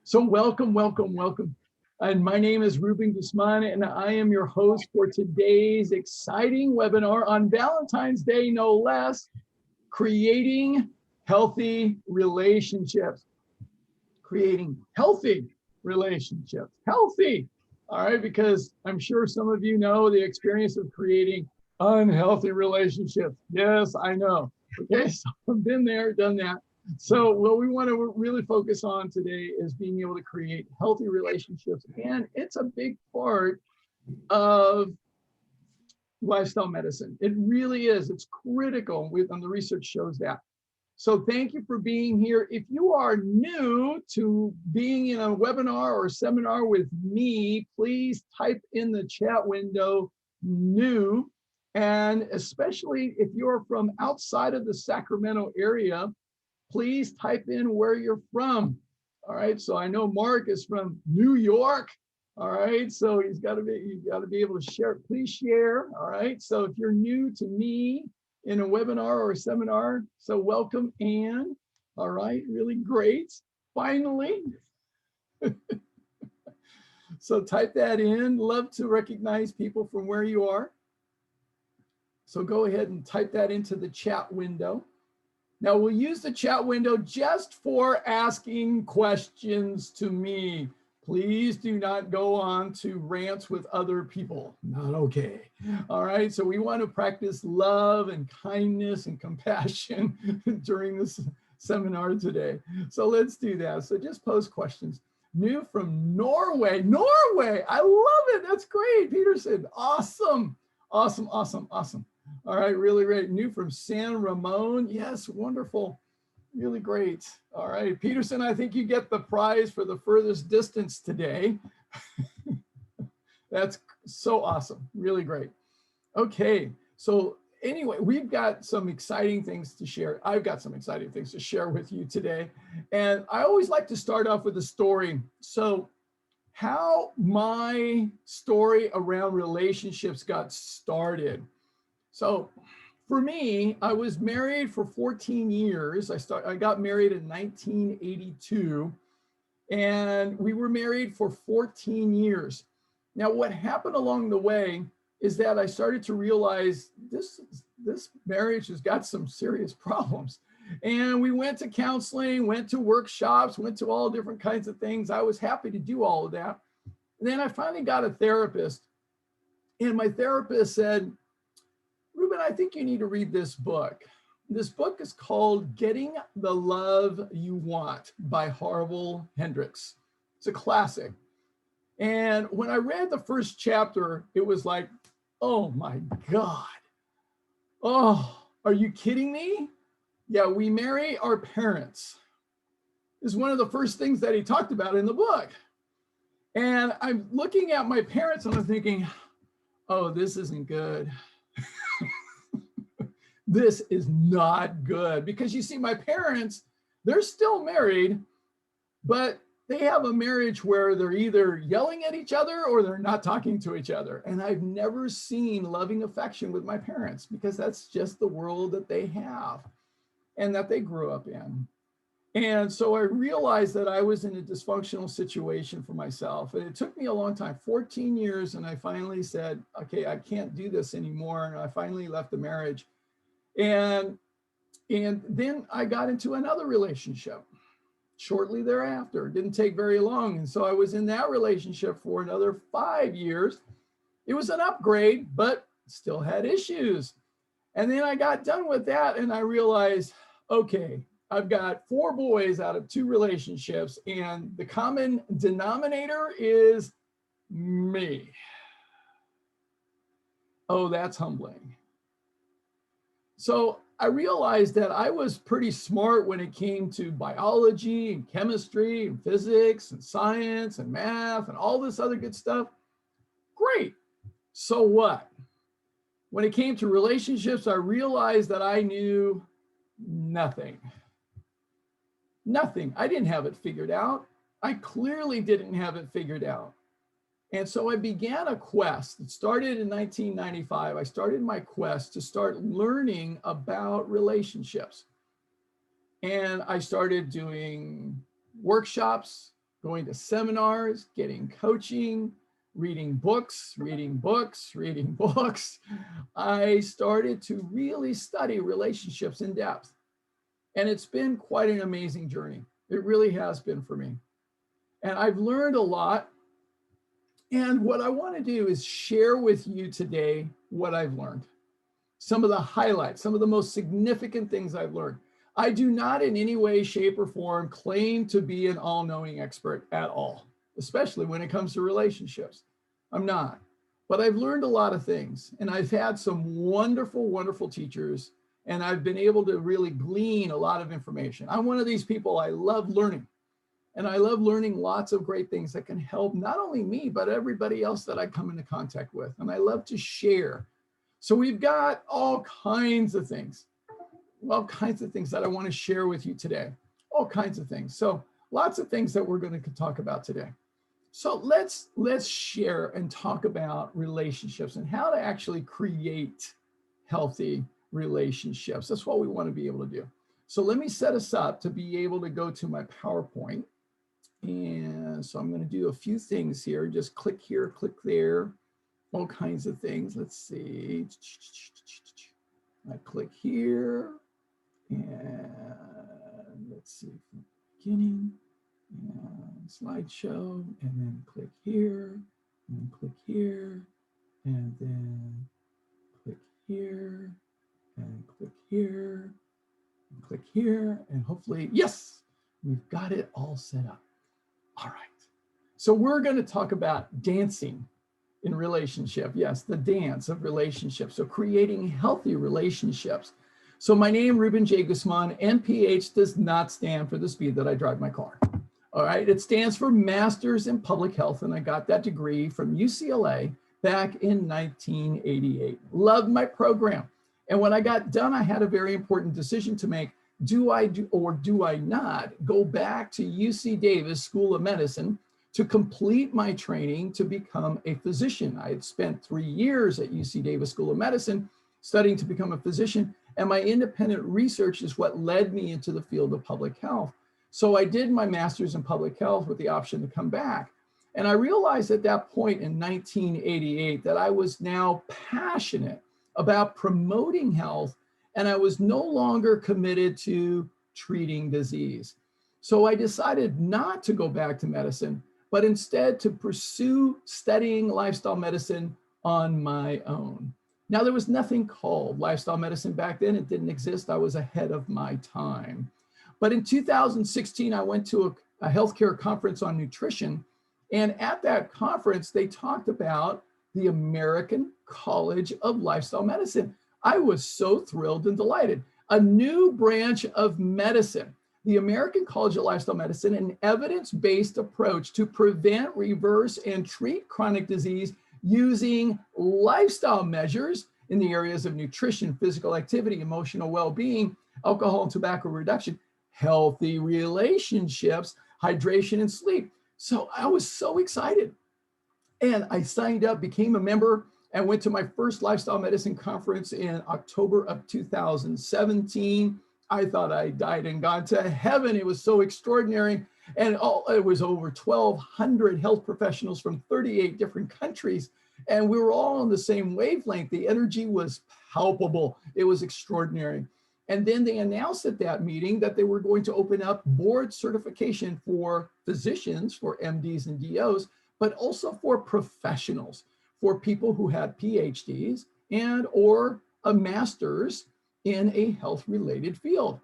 So welcome, welcome, welcome. And my name is Ruben Guzman, and I am your host for today's exciting webinar on Valentine's Day, no less, creating healthy relationships. Creating healthy relationships. Healthy, all right, because I'm sure some of you know the experience of creating unhealthy relationships. Yes, I know. Okay, so I've been there, done that. So what we want to really focus on today is being able to create healthy relationships. And it's a big part of lifestyle medicine. It really is. It's critical, and the research shows that. So thank you for being here. If you are new to being in a webinar or a seminar with me, please type in the chat window new. And especially if you're from outside of the Sacramento area, please type in where you're from. All right, so I know Mark is from New York. All right, so you've got to be able to share. Please share. All right, so if you're new to me in a webinar or a seminar, so welcome, Anne. All right, really great. Finally. So type that in. Love to recognize people from where you are. So go ahead and type that into the chat window. Now we'll use the chat window just for asking questions to me. Please do not go on to rants with other people. Not okay. All right, so we want to practice love and kindness and compassion during this seminar today. So let's do that. So just post questions. New from Norway. Norway, I love it. That's great, Peterson. Awesome, awesome, awesome, awesome. All right, really great. New from San Ramon. Yes, wonderful. Really great. All right, Peterson, I think you get the prize for the furthest distance today. That's so awesome. Really great. Okay, so anyway, we've got some exciting things to share. I've got some exciting things to share with you today. And I always like to start off with a story. So how my story around relationships got started. So for me, I was married for 14 years. I got married in 1982, and we were married for 14 years. Now, what happened along the way is that I started to realize this marriage has got some serious problems. And we went to counseling, went to workshops, went to all different kinds of things. I was happy to do all of that. And then I finally got a therapist, and my therapist said, Ruben, I think you need to read this book. This book is called Getting the Love You Want by Harville Hendrix. It's a classic. And when I read the first chapter, it was like, oh my God. Oh, are you kidding me? Yeah, we marry our parents is one of the first things that he talked about in the book. And I'm looking at my parents and I'm thinking, oh, this isn't good. This is not good, because you see, my parents, they're still married, but they have a marriage where they're either yelling at each other or they're not talking to each other. And I've never seen loving affection with my parents, because that's just the world that they have and that they grew up in. And so I realized that I was in a dysfunctional situation for myself. And it took me a long time, 14 years. And I finally said, okay, I can't do this anymore. And I finally left the marriage. And then I got into another relationship shortly thereafter. It didn't take very long. And so I was in that relationship for another 5 years. It was an upgrade, but still had issues. And then I got done with that and I realized, okay, I've got 4 boys out of 2 relationships, and the common denominator is me. Oh, that's humbling. So I realized that I was pretty smart when it came to biology and chemistry and physics and science and math and all this other good stuff. Great. So what? When it came to relationships, I realized that I knew nothing. Nothing. I didn't have it figured out. I clearly didn't have it figured out. And so I began a quest. It started in 1995. I started my quest to start learning about relationships. And I started doing workshops. going to seminars, getting coaching, reading books, reading books, reading books. I started to really study relationships in depth. And it's been quite an amazing journey. It really has been for me. And I've learned a lot. And what I want to do is share with you today what I've learned. Some of the highlights, some of the most significant things I've learned. I do not in any way, shape, or form claim to be an all-knowing expert at all, especially when it comes to relationships. I'm not. But I've learned a lot of things, and I've had some wonderful, wonderful teachers, and I've been able to really glean a lot of information. I'm one of these people, I love learning. And I love learning lots of great things that can help not only me, but everybody else that I come into contact with. And I love to share. So we've got all kinds of things that I want to share with you today, all kinds of things. So lots of things that we're going to talk about today. So let's share and talk about relationships and how to actually create healthy relationships. That's what we want to be able to do. So let me set us up to be able to go to my PowerPoint. And so I'm going to do a few things here. Just click here, click there, all kinds of things. Let's see. I click here and let's see from the beginning and slideshow, and then click here and click here and then click here and click here and click here, and hopefully, yes, we've got it all set up. All right. So we're going to talk about dancing in relationship. Yes, the dance of relationships. So creating healthy relationships. So my name, Ruben J. Guzman, NPH does not stand for the speed that I drive my car. All right. It stands for Masters in Public Health. And I got that degree from UCLA back in 1988. Loved my program. And when I got done, I had a very important decision to make. Do I not go back to UC Davis School of Medicine to complete my training to become a physician? I had spent 3 years at UC Davis School of Medicine studying to become a physician, and my independent research is what led me into the field of public health. So I did my master's in public health with the option to come back. And I realized at that point in 1988 that I was now passionate about promoting health, and I was no longer committed to treating disease. So I decided not to go back to medicine, but instead to pursue studying lifestyle medicine on my own. Now, there was nothing called lifestyle medicine back then. It didn't exist. I was ahead of my time. But in 2016, I went to a healthcare conference on nutrition. And at that conference, they talked about the American College of Lifestyle Medicine. I was so thrilled and delighted. A new branch of medicine, the American College of Lifestyle Medicine, an evidence-based approach to prevent, reverse, and treat chronic disease using lifestyle measures in the areas of nutrition, physical activity, emotional well-being, alcohol and tobacco reduction, healthy relationships, hydration, and sleep. So I was so excited. And I signed up, became a member, and went to my first lifestyle medicine conference in October of 2017. I thought I died and gone to heaven. It was so extraordinary. And it was over 1,200 health professionals from 38 different countries. And we were all on the same wavelength. The energy was palpable. It was extraordinary. And then they announced at that meeting that they were going to open up board certification for physicians, for MDs and DOs, but also for professionals, for people who had PhDs and or a master's in a health-related field.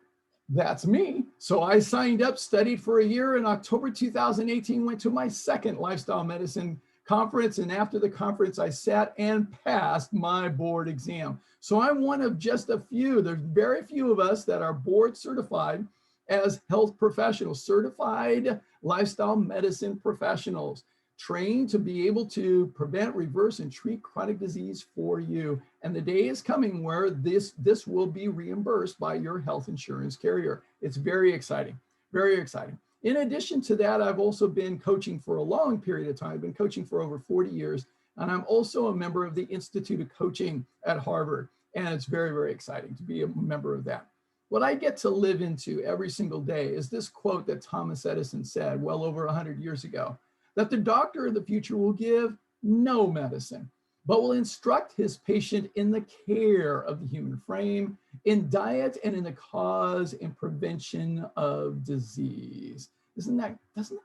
That's me. So I signed up, studied for a year. In October 2018, went to my second lifestyle medicine conference. And after the conference, I sat and passed my board exam. So I'm one of just a few. There's very few of us that are board certified as health professionals, certified lifestyle medicine professionals, trained to be able to prevent, reverse, and treat chronic disease for you. And the day is coming where this will be reimbursed by your health insurance carrier. It's very exciting, very exciting. In addition to that, I've also been coaching for a long period of time. I've been coaching for over 40 years. And I'm also a member of the Institute of Coaching at Harvard. And it's very, very exciting to be a member of that. what I get to live into every single day is this quote that Thomas Edison said well over 100 years ago, that the doctor of the future will give no medicine, but will instruct his patient in the care of the human frame, in diet, and in the cause and prevention of disease. Doesn't that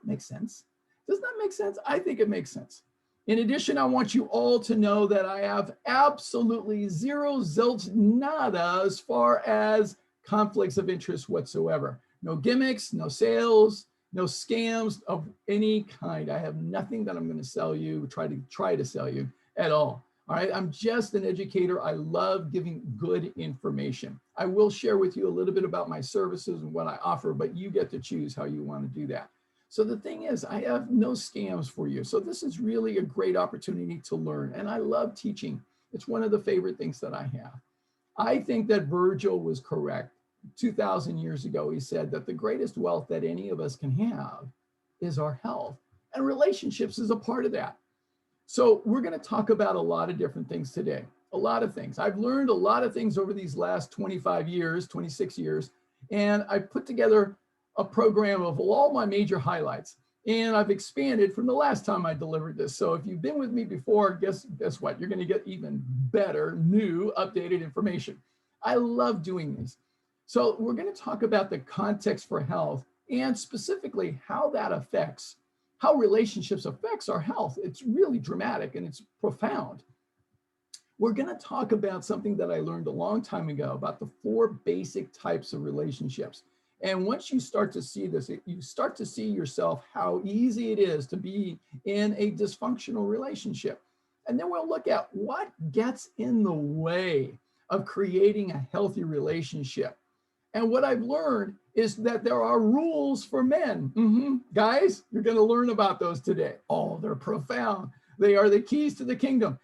make sense? Doesn't that make sense? I think it makes sense. In addition, I want you all to know that I have absolutely zero zilch nada as far as conflicts of interest whatsoever. No gimmicks, no sales, no scams of any kind. I have nothing that I'm going to sell you, try to sell you at all. All right, I'm just an educator. I love giving good information. I will share with you a little bit about my services and what I offer, but you get to choose how you want to do that. So the thing is, I have no scams for you. So this is really a great opportunity to learn. And I love teaching. It's one of the favorite things that I have. I think that Virgil was correct. 2,000 years ago, he said that the greatest wealth that any of us can have is our health. And relationships is a part of that. So we're going to talk about a lot of different things today. A lot of things. I've learned a lot of things over these last 25 years, 26 years. And I put together a program of all my major highlights. And I've expanded from the last time I delivered this. So if you've been with me before, guess what? You're going to get even better, new, updated information. I love doing these. So we're going to talk about the context for health and specifically how that affects, how relationships affects our health. It's really dramatic and it's profound. We're going to talk about something that I learned a long time ago about the 4 basic types of relationships. And once you start to see this, you start to see yourself how easy it is to be in a dysfunctional relationship. And then we'll look at what gets in the way of creating a healthy relationship. And what I've learned is that there are rules for men. Guys, you're going to learn about those today. Oh, they're profound. They are the keys to the kingdom.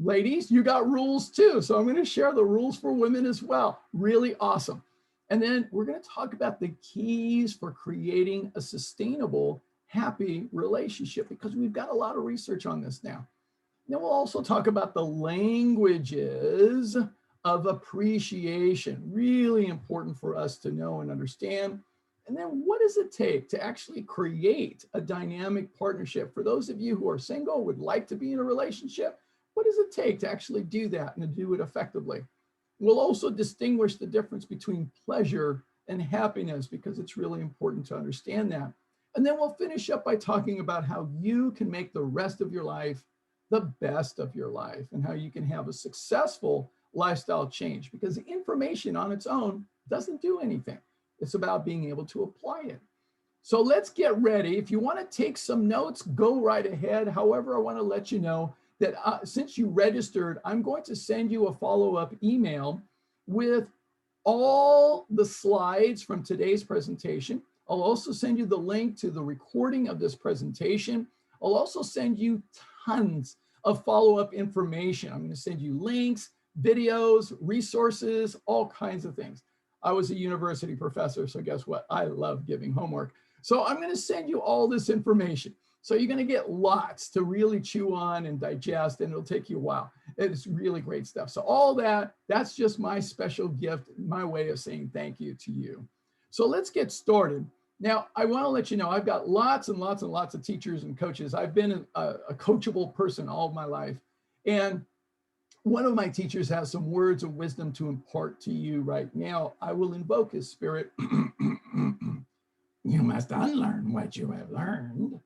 Ladies, you got rules too. So I'm going to share the rules for women as well. Really awesome. And then we're going to talk about the keys for creating a sustainable, happy relationship, because we've got a lot of research on this now. Then we'll also talk about the languages of appreciation, really important for us to know and understand. And then what does it take to actually create a dynamic partnership? For those of you who are single, would like to be in a relationship, what does it take to actually do that and to do it effectively? We'll also distinguish the difference between pleasure and happiness, because it's really important to understand that. And then we'll finish up by talking about how you can make the rest of your life the best of your life and how you can have a successful lifestyle change, because the information on its own doesn't do anything. It's about being able to apply it. So let's get ready. If you want to take some notes, go right ahead. However, I want to let you know that since you registered, I'm going to send you a follow-up email with all the slides from today's presentation. I'll also send you the link to the recording of this presentation. I'll also send you tons of follow-up information. I'm going to send you links, videos, resources, all kinds of things. I was a university professor, so guess what? I love giving homework. So I'm going to send you all this information. So you're going to get lots to really chew on and digest, and it'll take you a while. It's really great stuff. So all that's just my special gift, my way of saying thank you to you. So let's get started. Now, I want to let you know, I've got lots and lots and lots of teachers and coaches. I've been a coachable person all of my life. And one of my teachers has some words of wisdom to impart to you right now. I will invoke his spirit. You must unlearn what you have learned.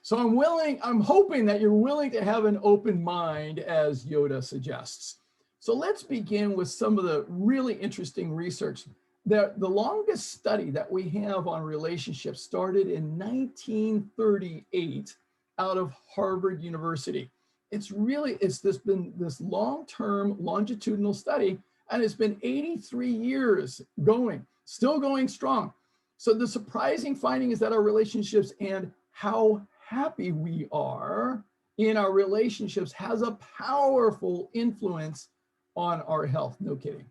So I'm hoping that you're willing to have an open mind, as Yoda suggests. So let's begin with some of the really interesting research. The longest study that we have on relationships started in 1938 out of Harvard University. It's been this long-term longitudinal study, and it's been 83 years going, still going strong. So the surprising finding is that our relationships and how happy we are in our relationships has a powerful influence on our health. No kidding.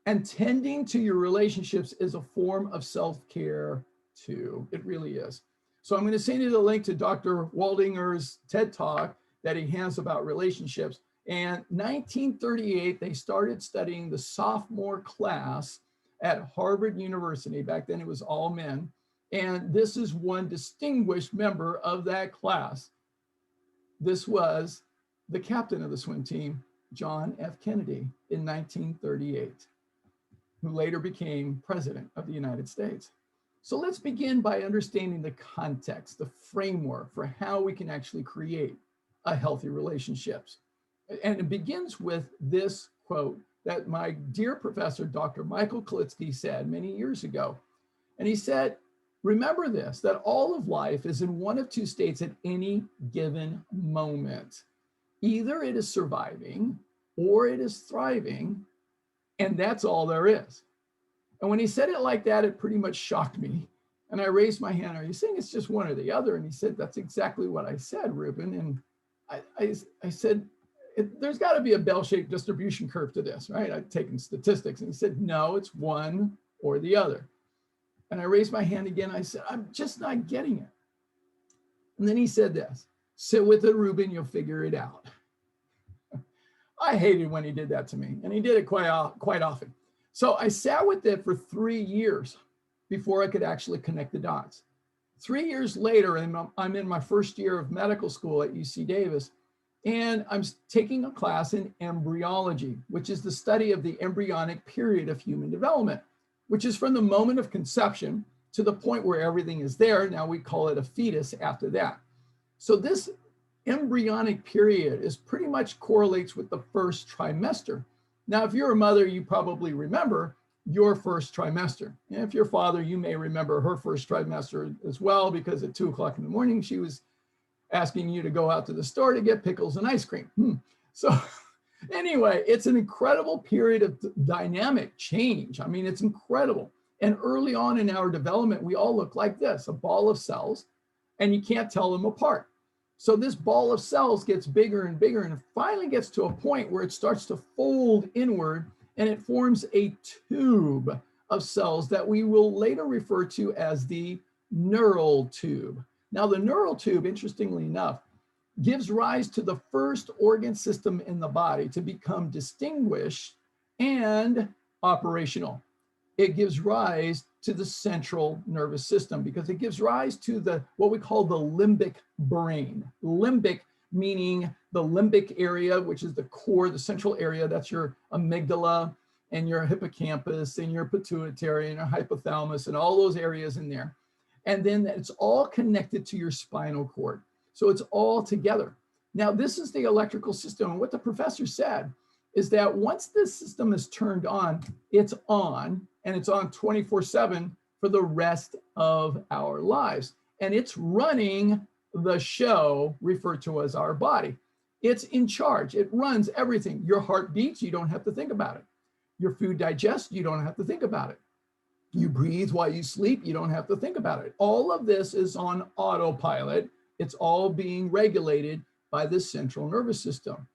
And tending to your relationships is a form of self-care too. It really is. So I'm going to send you the link to Dr. Waldinger's TED Talk that he has about relationships. And 1938, they started studying the sophomore class at Harvard University. Back then it was all men. And this is one distinguished member of that class. This was the captain of the swim team, John F. Kennedy, in 1938, who later became president of the United States. So let's begin by understanding the context, the framework for how we can actually create a healthy relationships. And it begins with this quote that my dear professor, Dr. Michael Kalitsky, said many years ago. And he said, remember this, that all of life is in one of two states at any given moment. Either it is surviving or it is thriving, and that's all there is. And when he said it like that, it pretty much shocked me. And I raised my hand, are you saying it's just one or the other? And he said, that's exactly what I said, Ruben. And I said, there's got to be a bell-shaped distribution curve to this, right? I've taken statistics. And he said, no, it's one or the other. And I raised my hand again. I said, I'm just not getting it. And then he said this, sit with it, Ruben, you'll figure it out. I hated when he did that to me, and he did it quite often. So I sat with it for 3 years before I could actually connect the dots. 3 years later, and I'm in my first year of medical school at UC Davis, and I'm taking a class in embryology, which is the study of the embryonic period of human development, which is from the moment of conception to the point where everything is there. Now we call it a fetus after that. So this embryonic period is pretty much correlates with the first trimester. Now, if you're a mother, you probably remember your first trimester. And if you're a father, you may remember her first trimester as well, because at 2 o'clock in the morning, she was asking you to go out to the store to get pickles and ice cream. So anyway, it's an incredible period of dynamic change. I mean, it's incredible. And early on in our development, we all look like this, a ball of cells, and you can't tell them apart. So this ball of cells gets bigger and bigger, and it finally gets to a point where it starts to fold inward, and it forms a tube of cells that we will later refer to as the neural tube. Now, the neural tube, interestingly enough, gives rise to the first organ system in the body to become distinguished and operational. It gives rise to the central nervous system because it gives rise to what we call the limbic brain. Limbic meaning the limbic area, which is the core, the central area. That's your amygdala and your hippocampus and your pituitary and your hypothalamus and all those areas in there. And then it's all connected to your spinal cord. So it's all together. Now, this is the electrical system. And what the professor said is that once this system is turned on, it's on, and it's on 24/7 for the rest of our lives. And it's running the show referred to as our body. It's in charge. It runs everything. Your heart beats, you don't have to think about it. Your food digests, you don't have to think about it. You breathe while you sleep, you don't have to think about it. All of this is on autopilot. It's all being regulated by the central nervous system.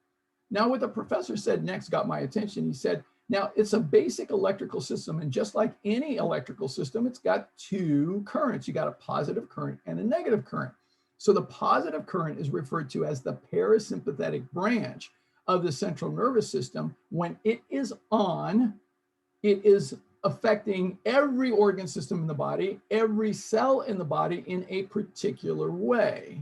Now, what the professor said next got my attention. He said, now it's a basic electrical system, and just like any electrical system, it's got two currents. You got a positive current and a negative current. So the positive current is referred to as the parasympathetic branch of the central nervous system. When it is on, it is affecting every organ system in the body, every cell in the body in a particular way.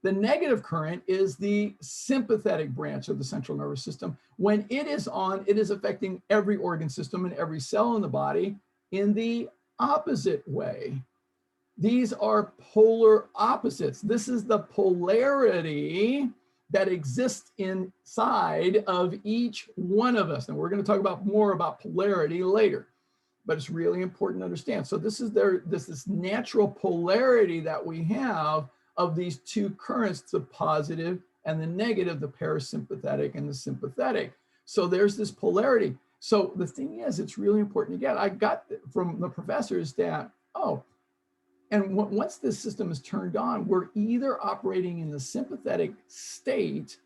The negative current is the sympathetic branch of the central nervous system. When it is on, it is affecting every organ system and every cell in the body in the opposite way. These are polar opposites. This is the polarity that exists inside of each one of us. And we're going to talk about more about polarity later, but it's really important to understand. So this is this natural polarity that we have of these two currents, the positive and the negative, the parasympathetic and the sympathetic. So there's this polarity. So the thing is, it's really important to get. I got from the professors that, and once this system is turned on, we're either operating in the sympathetic state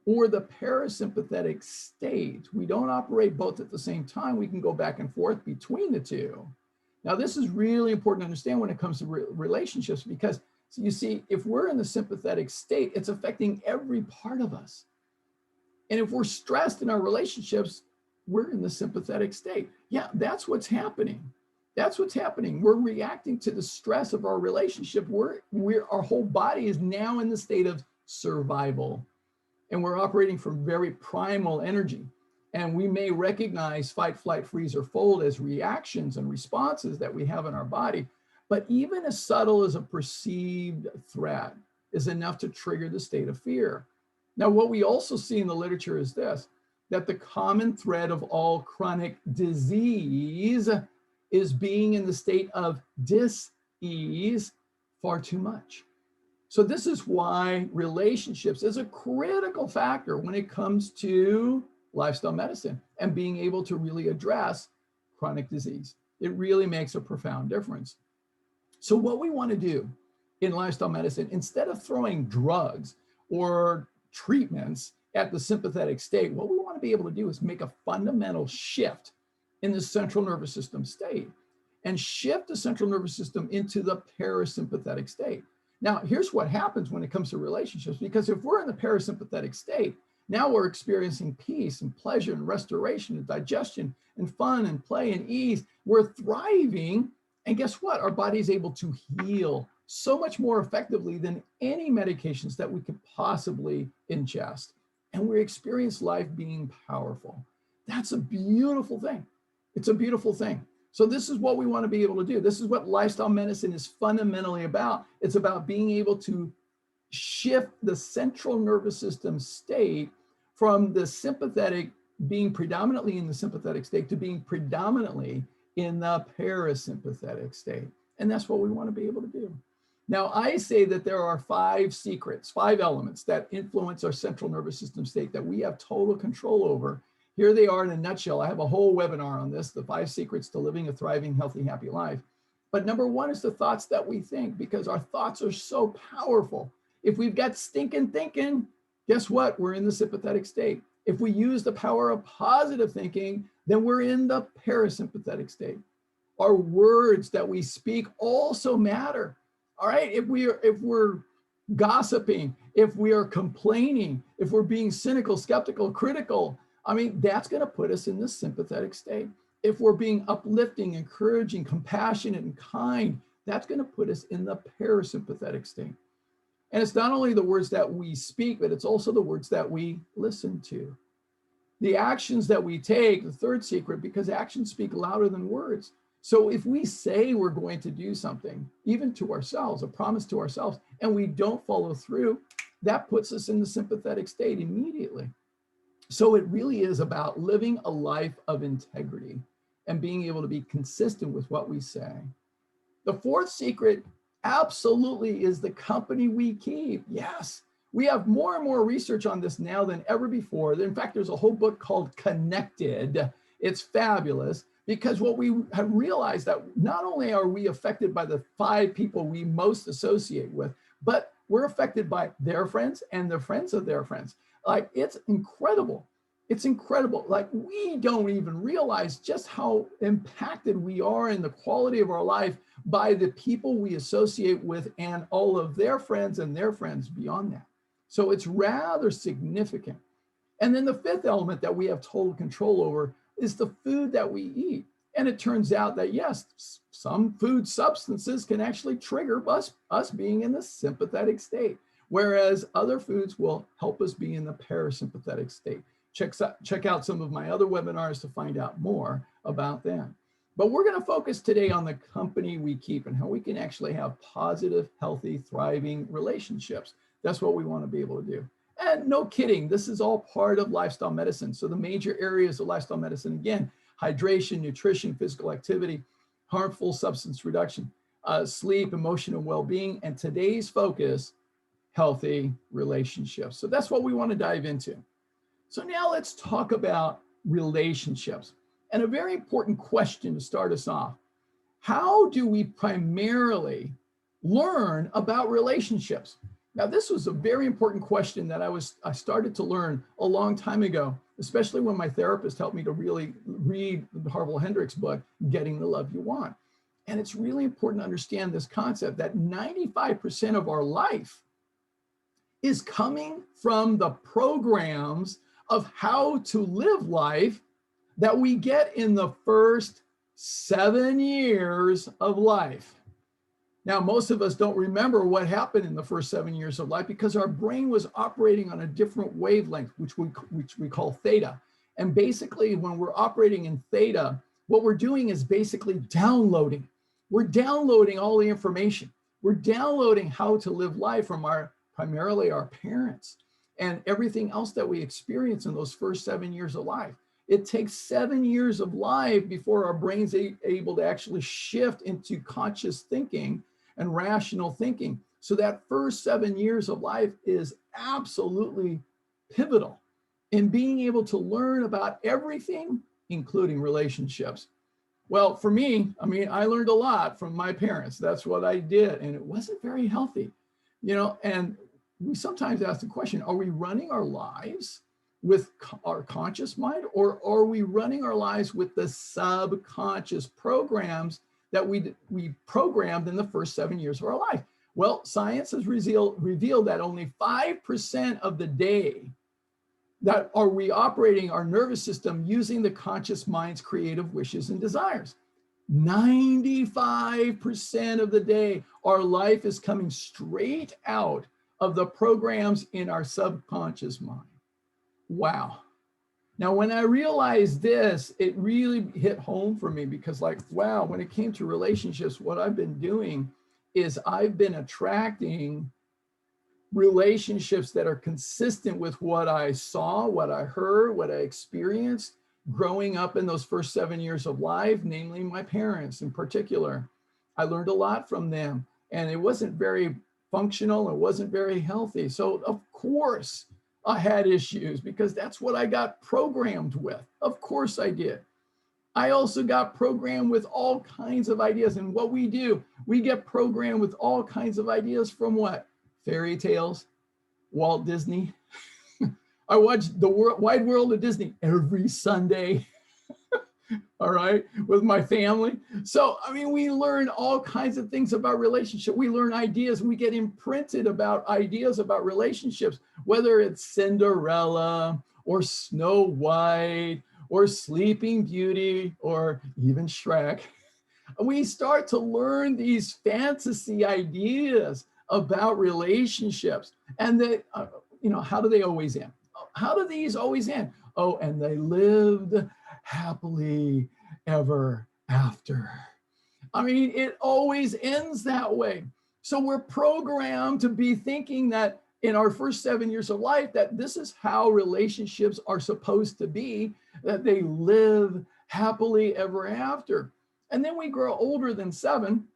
or the parasympathetic state. We don't operate both at the same time. We can go back and forth between the two. Now, this is really important to understand when it comes to relationships, because so you see, if we're in the sympathetic state, it's affecting every part of us. And if we're stressed in our relationships, we're in the sympathetic state. Yeah, that's what's happening. That's what's happening. We're reacting to the stress of our relationship. Our whole body is now in the state of survival, and we're operating from very primal energy. And we may recognize fight, flight, freeze, or fold as reactions and responses that we have in our body, but even as subtle as a perceived threat is enough to trigger the state of fear. Now, what we also see in the literature is this, that the common thread of all chronic disease is being in the state of dis-ease far too much. So this is why relationships is a critical factor when it comes to lifestyle medicine and being able to really address chronic disease. It really makes a profound difference. So what we want to do in lifestyle medicine, instead of throwing drugs or treatments at the sympathetic state, what we want to be able to do is make a fundamental shift in the central nervous system state and shift the central nervous system into the parasympathetic state. Now, here's what happens when it comes to relationships, because if we're in the parasympathetic state, now we're experiencing peace and pleasure and restoration and digestion and fun and play and ease. We're thriving. And guess what? Our body is able to heal so much more effectively than any medications that we could possibly ingest. And we experience life being powerful. That's a beautiful thing. It's a beautiful thing. So this is what we want to be able to do. This is what lifestyle medicine is fundamentally about. It's about being able to shift the central nervous system state from the sympathetic, being predominantly in the sympathetic state, to being predominantly in the parasympathetic state. And that's what we want to be able to do. Now, I say that there are 5 secrets, 5 elements that influence our central nervous system state that we have total control over. Here they are in a nutshell. I have a whole webinar on this, the 5 secrets to living a thriving, healthy, happy life. But number 1 is the thoughts that we think, because our thoughts are so powerful. If we've got stinking thinking, guess what? We're in the sympathetic state. If we use the power of positive thinking, then we're in the parasympathetic state. Our words that we speak also matter. All right, if we're gossiping, if we are complaining, if we're being cynical, skeptical, critical, I mean, that's going to put us in the sympathetic state. If we're being uplifting, encouraging, compassionate, and kind, that's going to put us in the parasympathetic state. And it's not only the words that we speak, but it's also the words that we listen to. The actions that we take, the 3rd secret, because actions speak louder than words. So if we say we're going to do something, even to ourselves, a promise to ourselves, and we don't follow through, that puts us in the sympathetic state immediately. So it really is about living a life of integrity and being able to be consistent with what we say. The 4th secret absolutely is the company we keep. Yes, we have more and more research on this now than ever before. In fact, there's a whole book called Connected. It's fabulous, because what we have realized that not only are we affected by the 5 people we most associate with, but we're affected by their friends and the friends of their friends. Like, it's incredible. It's incredible. Like, we don't even realize just how impacted we are in the quality of our life by the people we associate with and all of their friends and their friends beyond that. So it's rather significant. And then the 5th element that we have total control over is the food that we eat. And it turns out that, yes, some food substances can actually trigger us being in the sympathetic state, whereas other foods will help us be in the parasympathetic state. Check out some of my other webinars to find out more about them. But we're going to focus today on the company we keep and how we can actually have positive, healthy, thriving relationships. That's what we want to be able to do. And no kidding, this is all part of lifestyle medicine. So the major areas of lifestyle medicine, again, hydration, nutrition, physical activity, harmful substance reduction, sleep, emotional well-being, and today's focus, healthy relationships. So that's what we want to dive into. So now let's talk about relationships. And a very important question to start us off: how do we primarily learn about relationships? Now, this was a very important question that I started to learn a long time ago, especially when my therapist helped me to really read the Harville Hendricks book, Getting the Love You Want. And it's really important to understand this concept that 95% of our life is coming from the programs of how to live life that we get in the first 7 years of life. Now, most of us don't remember what happened in the first 7 years of life because our brain was operating on a different wavelength, which we call theta. And basically, when we're operating in theta, what we're doing is basically downloading. We're downloading all the information. We're downloading how to live life from primarily our parents and everything else that we experience in those first 7 years of life. It takes 7 years of life before our brain's able to actually shift into conscious thinking and rational thinking. So that first 7 years of life is absolutely pivotal in being able to learn about everything, including relationships. Well, for me, I mean, I learned a lot from my parents. That's what I did. And it wasn't very healthy, and we sometimes ask the question, are we running our lives with our conscious mind, or are we running our lives with the subconscious programs that we programmed in the first 7 years of our life? Well, science has revealed that only 5% of the day that are we operating our nervous system using the conscious mind's creative wishes and desires. 95% of the day, our life is coming straight out of the programs in our subconscious mind. Wow. Now, when I realized this, it really hit home for me because wow, when it came to relationships, what I've been doing is I've been attracting relationships that are consistent with what I saw, what I heard, what I experienced growing up in those first 7 years of life, namely my parents in particular. I learned a lot from them, and it wasn't very functional. It wasn't very healthy. So of course I had issues because that's what I got programmed with. Of course I did. I also got programmed with all kinds of ideas. And what we do, we get programmed with all kinds of ideas from what? Fairy tales, Walt Disney. I watch the Wide World of Disney every Sunday, all right, with my family. So, I mean, we learn all kinds of things about relationship. We learn ideas. We get imprinted about ideas about relationships, whether it's Cinderella or Snow White or Sleeping Beauty or even Shrek. We start to learn these fantasy ideas about relationships. And how do they always end? How do these always end? Oh, and they lived happily ever after. I mean, it always ends that way. So we're programmed to be thinking that in our first 7 years of life, that this is how relationships are supposed to be, that they live happily ever after. And then we grow older than 7.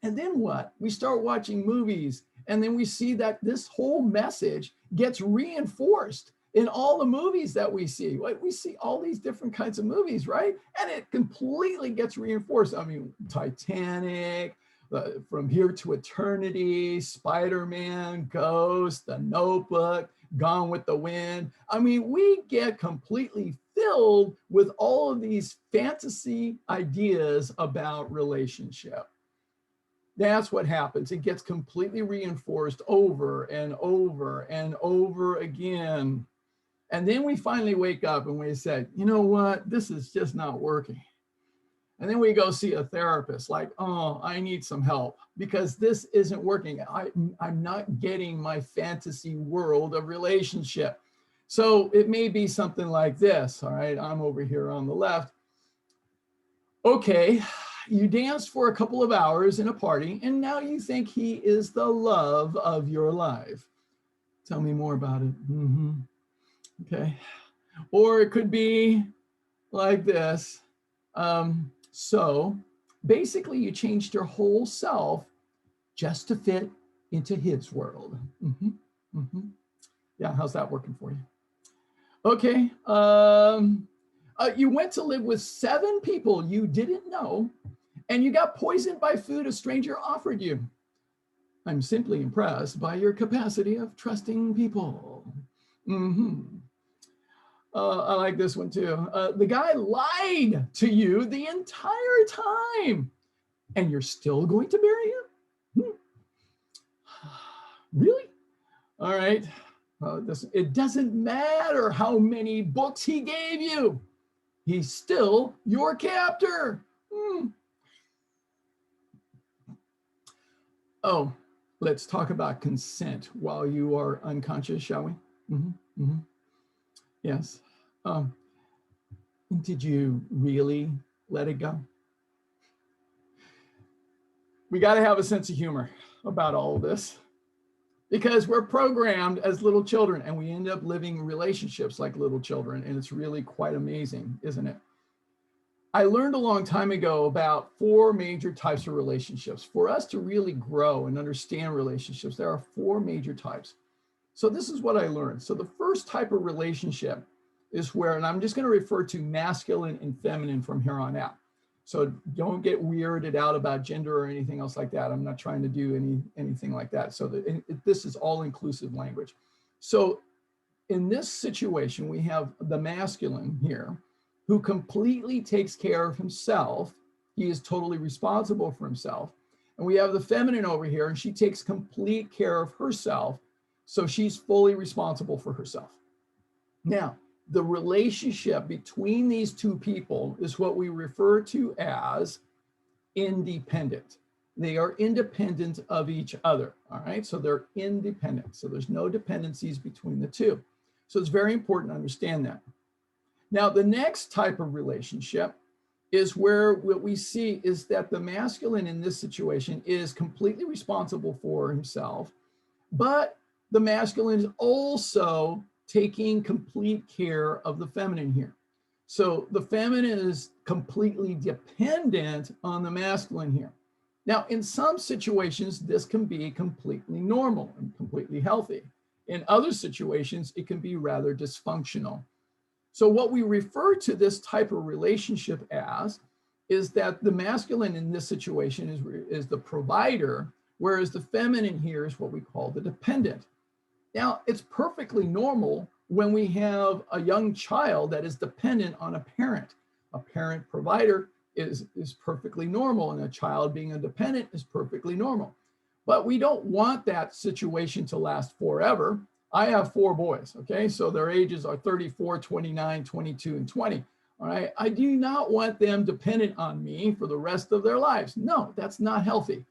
And then what? We start watching movies, and then we see that this whole message gets reinforced in all the movies that we see. Like, we see all these different kinds of movies, right? And it completely gets reinforced. I mean, Titanic, From Here to Eternity, Spider-Man, Ghost, The Notebook, Gone with the Wind. I mean, we get completely filled with all of these fantasy ideas about relationship. That's what happens. It gets completely reinforced over and over and over again. And then we finally wake up and we say, you know what? This is just not working. And then we go see a therapist like, oh, I need some help because this isn't working. I'm not getting my fantasy world of relationship. So it may be something like this. All right, I'm over here on the left. Okay, you danced for a couple of hours in a party, and now you think he is the love of your life. Tell me more about it. Okay. Or it could be like this. So basically, you changed your whole self just to fit into his world. Yeah, how's that working for you? Okay. You went to live with 7 people you didn't know, and you got poisoned by food a stranger offered you. I'm simply impressed by your capacity of trusting people. I like this one too. The guy lied to you the entire time, and you're still going to marry him? Really? All right. It doesn't matter how many books he gave you. He's still your captor. Hmm. Oh, let's talk about consent while you are unconscious, shall we? Yes. Um, did you really let it go? We got to have a sense of humor about all of this because we're programmed as little children and we end up living relationships like little children. And it's really quite amazing, isn't it? I learned a long time ago about 4 major types of relationships. For us to really grow and understand relationships, there are 4 major types. So this is what I learned. So the first type of relationship is where, and I'm just going to refer to masculine and feminine from here on out. So don't get weirded out about gender or anything else like that. I'm not trying to do anything like that. So this is all inclusive language. So in this situation, we have the masculine here who completely takes care of himself. He is totally responsible for himself. And we have the feminine over here, and she takes complete care of herself. So she's fully responsible for herself. Now, the relationship between these 2 people is what we refer to as independent. They are independent of each other, all right? So they're independent. So there's no dependencies between the 2. So it's very important to understand that. Now, the next type of relationship is where what we see is that the masculine in this situation is completely responsible for himself, but the masculine is also taking complete care of the feminine here. So the feminine is completely dependent on the masculine here. Now, in some situations, this can be completely normal and completely healthy. In other situations, it can be rather dysfunctional. So what we refer to this type of relationship as is that the masculine in this situation is the provider, whereas the feminine here is what we call the dependent. Now, it's perfectly normal when we have a young child that is dependent on a parent. A parent provider is perfectly normal, and a child being a dependent is perfectly normal. But we don't want that situation to last forever. I have 4 boys, okay? So their ages are 34, 29, 22, and 20, all right? I do not want them dependent on me for the rest of their lives. No, that's not healthy.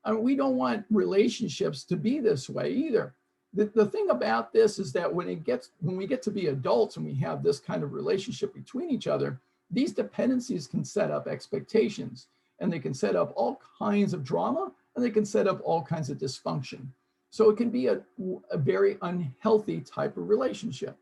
And we don't want relationships to be this way either. The thing about this is that when we get to be adults and we have this kind of relationship between each other, these dependencies can set up expectations, and they can set up all kinds of drama, and they can set up all kinds of dysfunction. So it can be a very unhealthy type of relationship.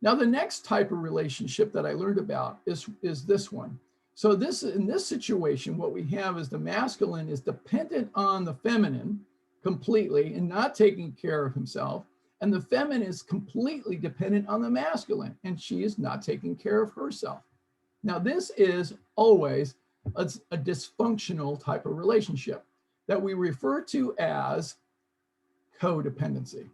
Now, the next type of relationship that I learned about is this one. So in this situation, what we have is the masculine is dependent on the feminine completely and not taking care of himself. And the feminine is completely dependent on the masculine, and she is not taking care of herself. Now, this is always a dysfunctional type of relationship that we refer to as codependency.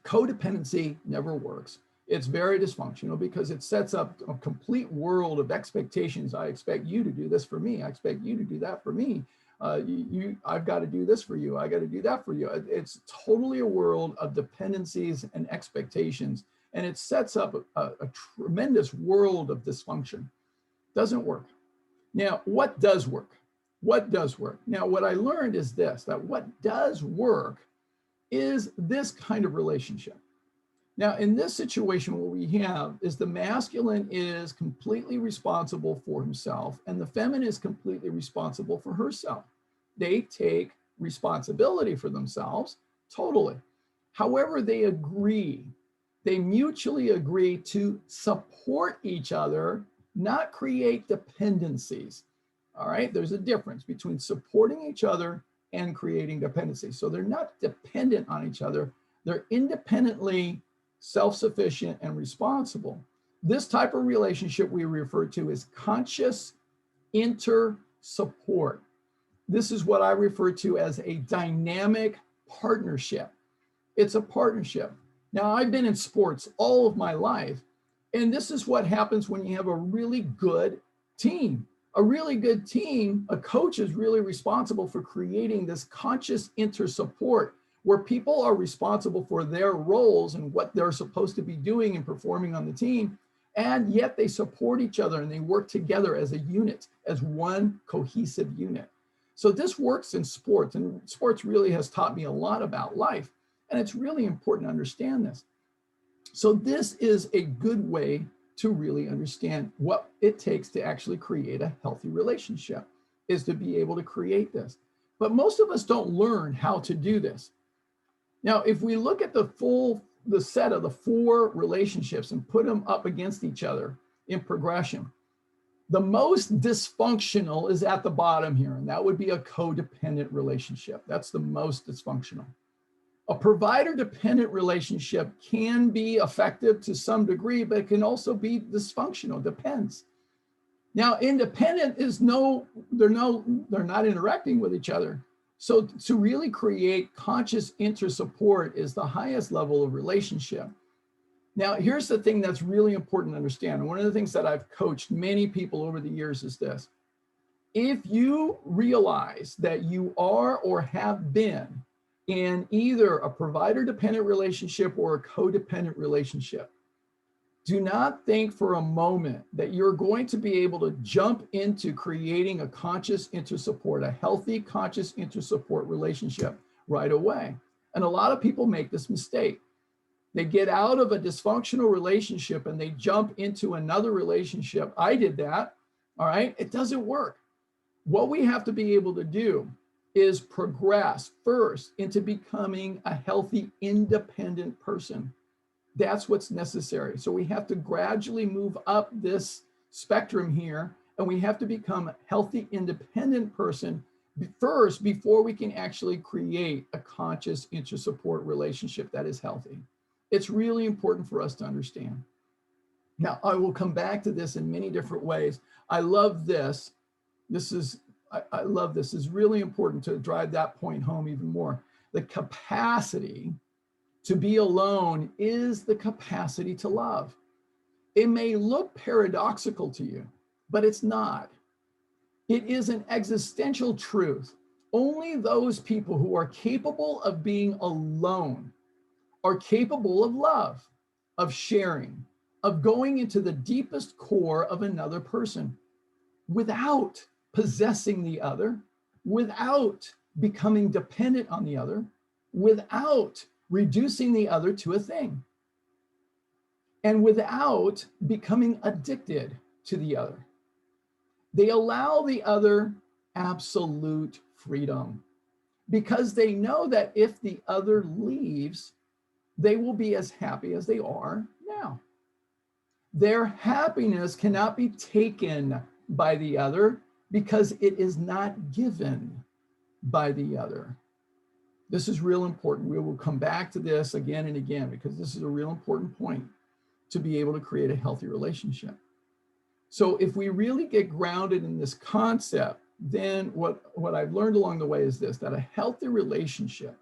Codependency never works. It's very dysfunctional because it sets up a complete world of expectations. I expect you to do this for me. I expect you to do that for me. I've got to do this for you. I got to do that for you. It's totally a world of dependencies and expectations, and it sets up a tremendous world of dysfunction. Doesn't work. Now, what does work? What does work? Now, what I learned is this, that what does work is this kind of relationship. Now, in this situation, what we have is the masculine is completely responsible for himself, and the feminine is completely responsible for herself. They take responsibility for themselves totally. However, they mutually agree to support each other, not create dependencies. All right, there's a difference between supporting each other and creating dependency. So they're not dependent on each other. They're independently self-sufficient and responsible. This type of relationship we refer to as conscious inter-support. This is what I refer to as a dynamic partnership. It's a partnership. Now, I've been in sports all of my life, and this is what happens when you have a really good team. A really good team, a coach is really responsible for creating this conscious inter-support where people are responsible for their roles and what they're supposed to be doing and performing on the team, and yet they support each other and they work together as a unit, as one cohesive unit. So this works in sports, and sports really has taught me a lot about life, and it's really important to understand this. So this is a good way to really understand what it takes to actually create a healthy relationship, is to be able to create this. But most of us don't learn how to do this. Now, if we look at the set of the 4 relationships and put them up against each other in progression, the most dysfunctional is at the bottom here, and that would be a codependent relationship. That's the most dysfunctional. A provider-dependent relationship can be effective to some degree, but it can also be dysfunctional, depends. Now, independent is they're not interacting with each other. So to really create conscious inter-support is the highest level of relationship. Now, here's the thing that's really important to understand. And one of the things that I've coached many people over the years is this. If you realize that you are or have been in either a provider-dependent relationship or a codependent relationship, do not think for a moment that you're going to be able to jump into creating a conscious inter-support, a healthy conscious inter-support relationship right away. And a lot of people make this mistake. They get out of a dysfunctional relationship and they jump into another relationship. I did that, all right? It doesn't work. What we have to be able to do is progress first into becoming a healthy, independent person. That's what's necessary. So we have to gradually move up this spectrum here, and we have to become a healthy, independent person first before we can actually create a conscious inter-support relationship that is healthy. It's really important for us to understand. Now, I will come back to this in many different ways. I love this. I love this. It's really important to drive that point home even more. The capacity to be alone is the capacity to love. It may look paradoxical to you, but it's not. It is an existential truth. Only those people who are capable of being alone are capable of love, of sharing, of going into the deepest core of another person without possessing the other, without becoming dependent on the other, without reducing the other to a thing, and without becoming addicted to the other. They allow the other absolute freedom because they know that if the other leaves, they will be as happy as they are now. Their happiness cannot be taken by the other because it is not given by the other. This is real important. We will come back to this again and again because this is a real important point to be able to create a healthy relationship. So if we really get grounded in this concept, then what I've learned along the way is this, that a healthy relationship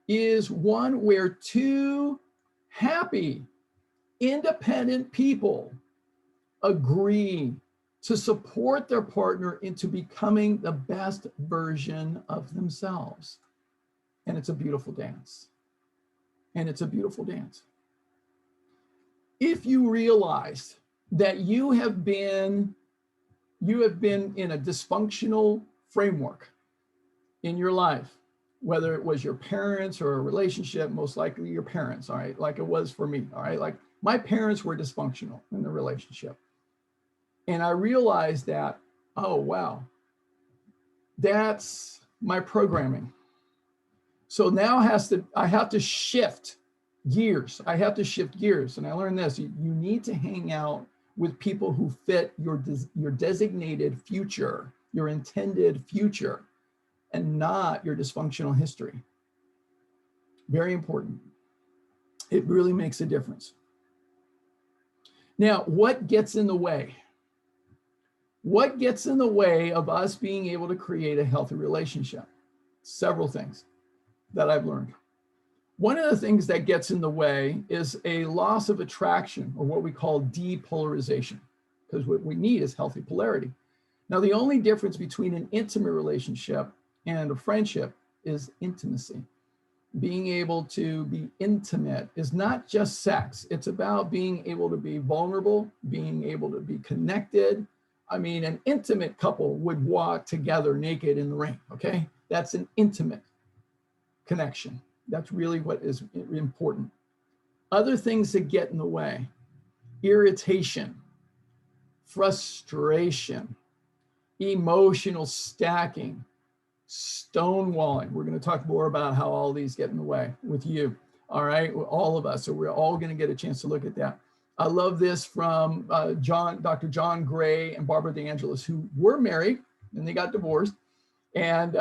is one where 2 happy, independent people agree to support their partner into becoming the best version of themselves. And it's a beautiful dance. And it's a beautiful dance. If you realize that you have been in a dysfunctional framework in your life, whether it was your parents or a relationship, most likely your parents, all right, like it was for me, all right, like my parents were dysfunctional in the relationship. And I realized that, oh, wow, that's my programming. So now I have to shift gears. I have to shift gears. And I learned this, you need to hang out with people who fit your designated future, your intended future, and not your dysfunctional history. Very important. It really makes a difference. Now, what gets in the way? What gets in the way of us being able to create a healthy relationship? Several things that I've learned. One of the things that gets in the way is a loss of attraction, or what we call depolarization, because what we need is healthy polarity. Now, the only difference between an intimate relationship and a friendship is intimacy. being able to be intimate is not just sex. It's about being able to be vulnerable, being able to be connected. I mean, an intimate couple would walk together naked in the rain, okay? That's an intimate connection. That's really what is important. Other things that get in the way: irritation, frustration, emotional stacking, stonewalling. We're going to talk more about how all these get in the way with you. All right, all of us. So we're all going to get a chance to look at that. I love this from Dr. John Gray and Barbara DeAngelis, who were married and they got divorced. And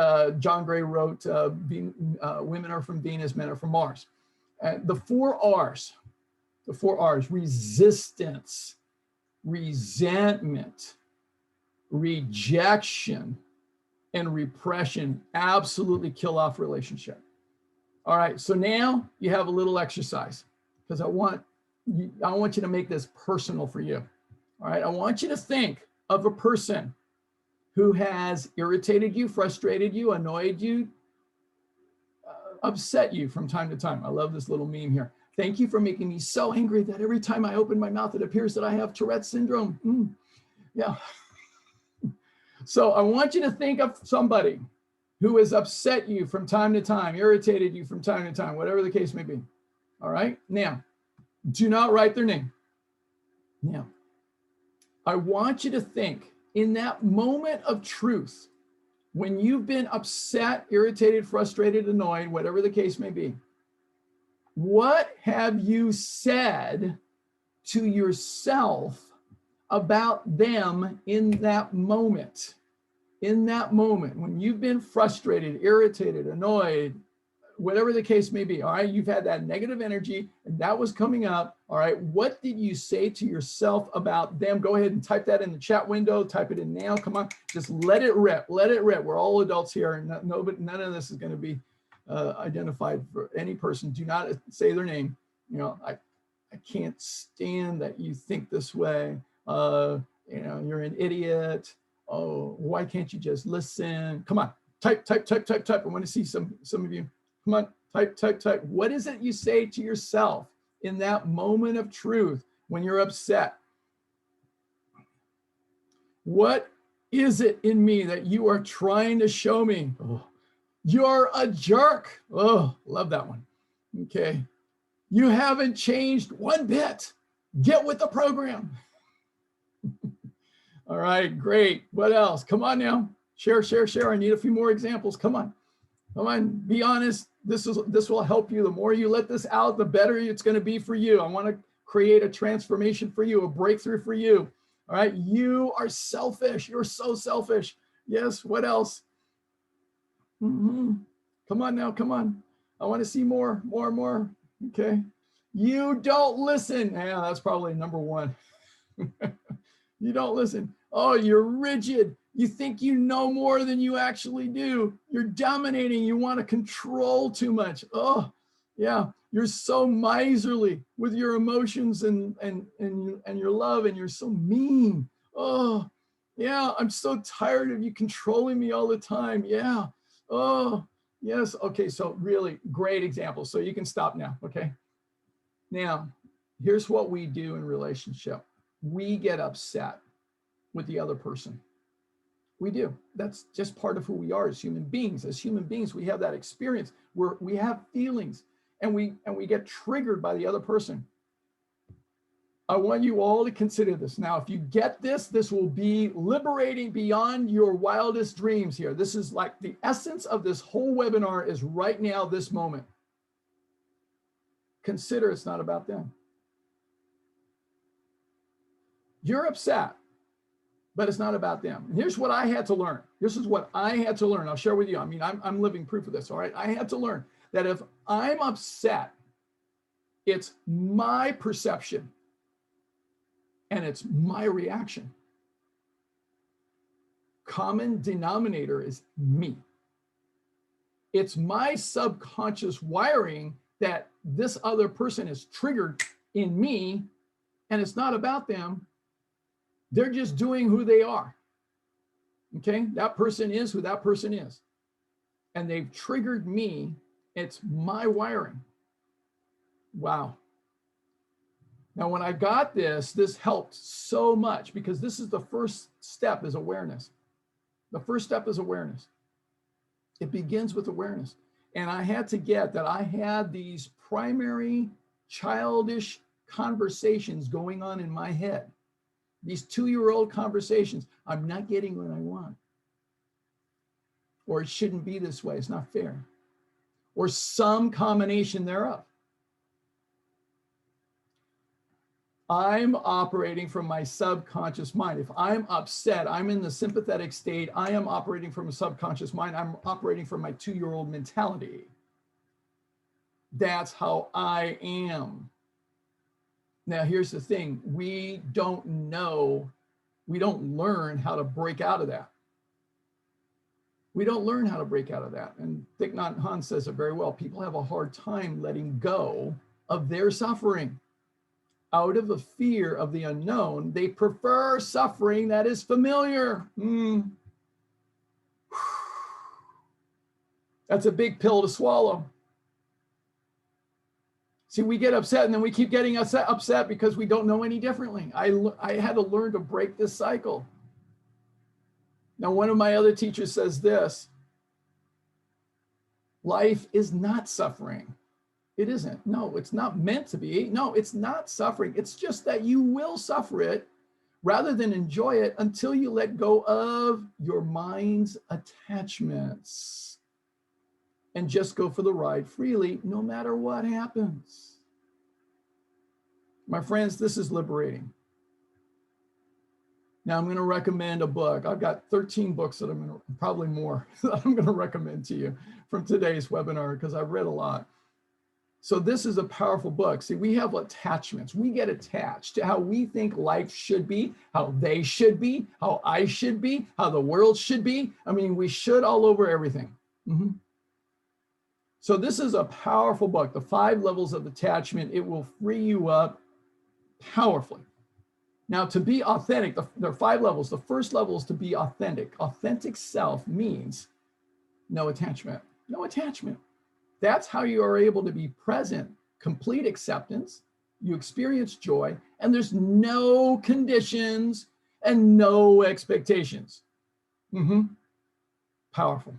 John Gray wrote, Women Are From Venus, Men Are From Mars. And the four R's, resistance, resentment, rejection, and repression absolutely kill off relationship. All right, so now you have a little exercise, because I want you to make this personal for you. All right, I want you to think of a person who has irritated you, frustrated you, annoyed you, upset you from time to time. I love this little meme here. Thank you for making me so angry that every time I open my mouth, it appears that I have Tourette's syndrome. Yeah. So I want you to think of somebody who has upset you from time to time, irritated you from time to time, whatever the case may be. All right. Now, do not write their name. Now, I want you to think in that moment of truth, when you've been upset, irritated, frustrated, annoyed, whatever the case may be, what have you said to yourself about them in that moment? In that moment, when you've been frustrated, irritated, annoyed, whatever the case may be, all right, you've had that negative energy and that was coming up, all right, what did you say to yourself about them? Go ahead and type that in the chat window, type it in now, come on, just let it rip, let it rip. We're all adults here, and none of this is going to be identified for any person. Do not say their name. You know, I can't stand that you think this way. You know, you're an idiot. Oh, why can't you just listen? Come on, type. I want to see some of you. Come on, type. What is it you say to yourself in that moment of truth when you're upset? What is it in me that you are trying to show me? Oh, you're a jerk. Oh, love that one. Okay. You haven't changed one bit. Get with the program. All right, great. What else? Come on now. Share. I need a few more examples. Come on, be honest. This will help you. The more you let this out, the better it's going to be for you. I want to create a transformation for you, a breakthrough for you. All right, you are selfish. You're so selfish. Yes, what else? Come on now, come on. I want to see more. Okay. You don't listen. Yeah, that's probably number one. You don't listen. Oh, you're rigid. You think you know more than you actually do. You're dominating. You want to control too much. Oh, yeah. You're so miserly with your emotions and your love, and you're so mean. Oh, yeah. I'm so tired of you controlling me all the time. Yeah. Oh, yes. Okay. So really great example. So you can stop now. Okay. Now, here's what we do in relationship. We get upset with the other person. We do. That's just part of who we are as human beings. As human beings, we have that experience where we have feelings and we get triggered by the other person. I want you all to consider this. Now, if you get this, this will be liberating beyond your wildest dreams here. This is like the essence of this whole webinar is right now, this moment. Consider it's not about them. You're upset, but it's not about them. And here's what I had to learn. This is what I had to learn. I'll share with you. I mean, I'm living proof of this, all right? I had to learn that if I'm upset, it's my perception and it's my reaction. Common denominator is me. It's my subconscious wiring that this other person is triggered in me, and it's not about them. They're just doing who they are. Okay, that person is who that person is. And they've triggered me It's my wiring. Wow. Now, when I got this helped so much, because this is the first step, is awareness. The first step is awareness. It begins with awareness. And I had to get that I had these primary childish conversations going on in my head. These 2-year-old conversations. I'm not getting what I want. Or it shouldn't be this way. It's not fair. Or some combination thereof. I'm operating from my subconscious mind. If I'm upset, I'm in the sympathetic state. I am operating from a subconscious mind. I'm operating from my 2-year-old mentality. That's how I am. Now, here's the thing. We don't learn how to break out of that. We don't learn how to break out of that. And Thich Nhat Hanh says it very well. People have a hard time letting go of their suffering. Out of the fear of the unknown, they prefer suffering that is familiar. That's a big pill to swallow. See, we get upset and then we keep getting upset because we don't know any differently. I had to learn to break this cycle. Now, one of my other teachers says this: life is not suffering. It isn't. No, it's not meant to be. No, it's not suffering. It's just that you will suffer it rather than enjoy it until you let go of your mind's attachments and just go for the ride freely, no matter what happens. My friends, this is liberating. Now I'm going to recommend a book. I've got 13 books that probably more, that I'm going to recommend to you from today's webinar because I've read a lot. So this is a powerful book. See, we have attachments. We get attached to how we think life should be, how they should be, how I should be, how the world should be. I mean, we should all over everything. So this is a powerful book, The 5 Levels of Attachment. It will free you up powerfully. Now, to be authentic, there are 5 levels. The first level is to be authentic. Authentic self means no attachment. No attachment. That's how you are able to be present, complete acceptance. You experience joy, and there's no conditions and no expectations. Powerful.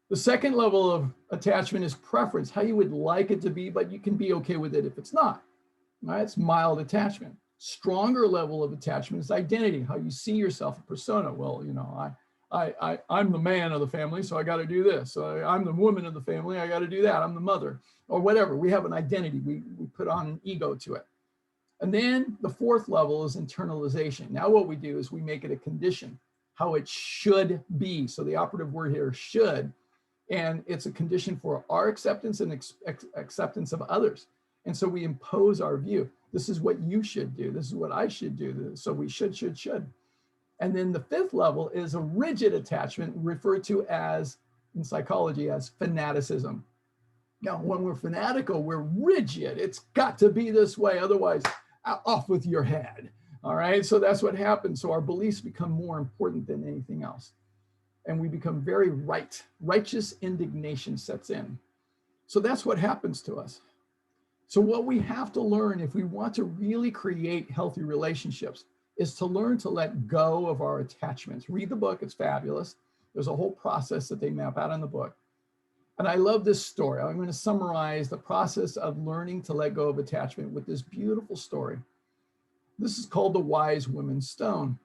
The second level of attachment is preference, how you would like it to be, but you can be okay with it if it's not. Right? It's mild attachment. Stronger level of attachment is identity, how you see yourself, a persona. Well, you know, I'm the man of the family, so I got to do this. So I'm the woman of the family, I got to do that. I'm the mother, or whatever. We have an identity. We put on an ego to it. And then the 4th level is internalization. Now what we do is we make it a condition, how it should be. So the operative word here is should, and it's a condition for our acceptance and acceptance of others. And so we impose our view. This is what you should do. This is what I should do. So we should. And then the 5th level is a rigid attachment, referred to as, in psychology, as fanaticism. Now, when we're fanatical, we're rigid. It's got to be this way, otherwise, off with your head. All right, so that's what happens. So our beliefs become more important than anything else. And we become very right. Righteous indignation sets in. So that's what happens to us. So what we have to learn if we want to really create healthy relationships is to learn to let go of our attachments. Read the book, it's fabulous. There's a whole process that they map out in the book. And I love this story. I'm going to summarize the process of learning to let go of attachment with this beautiful story. This is called the Wise Woman's Stone.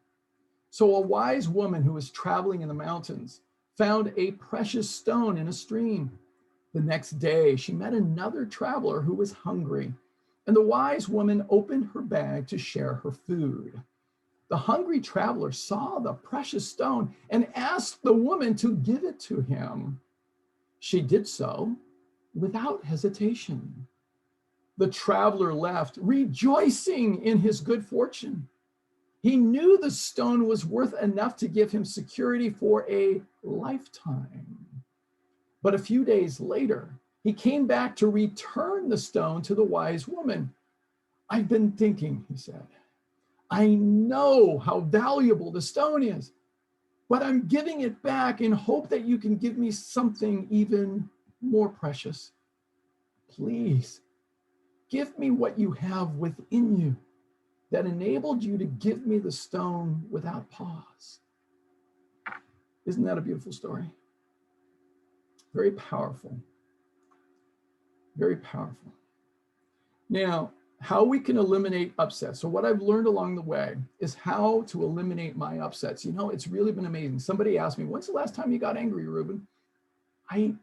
So a wise woman who was traveling in the mountains found a precious stone in a stream. The next day, she met another traveler who was hungry, and the wise woman opened her bag to share her food. The hungry traveler saw the precious stone and asked the woman to give it to him. She did so without hesitation. The traveler left, rejoicing in his good fortune. He knew the stone was worth enough to give him security for a lifetime. But a few days later, he came back to return the stone to the wise woman. I've been thinking, he said. I know how valuable the stone is, but I'm giving it back in hope that you can give me something even more precious, please give me what you have within you that enabled you to give me the stone without pause. Isn't that a beautiful story? Very powerful. Very powerful. Now, how we can eliminate upsets. So what I've learned along the way is how to eliminate my upsets. You know, it's really been amazing. Somebody asked me, when's the last time you got angry, Ruben? I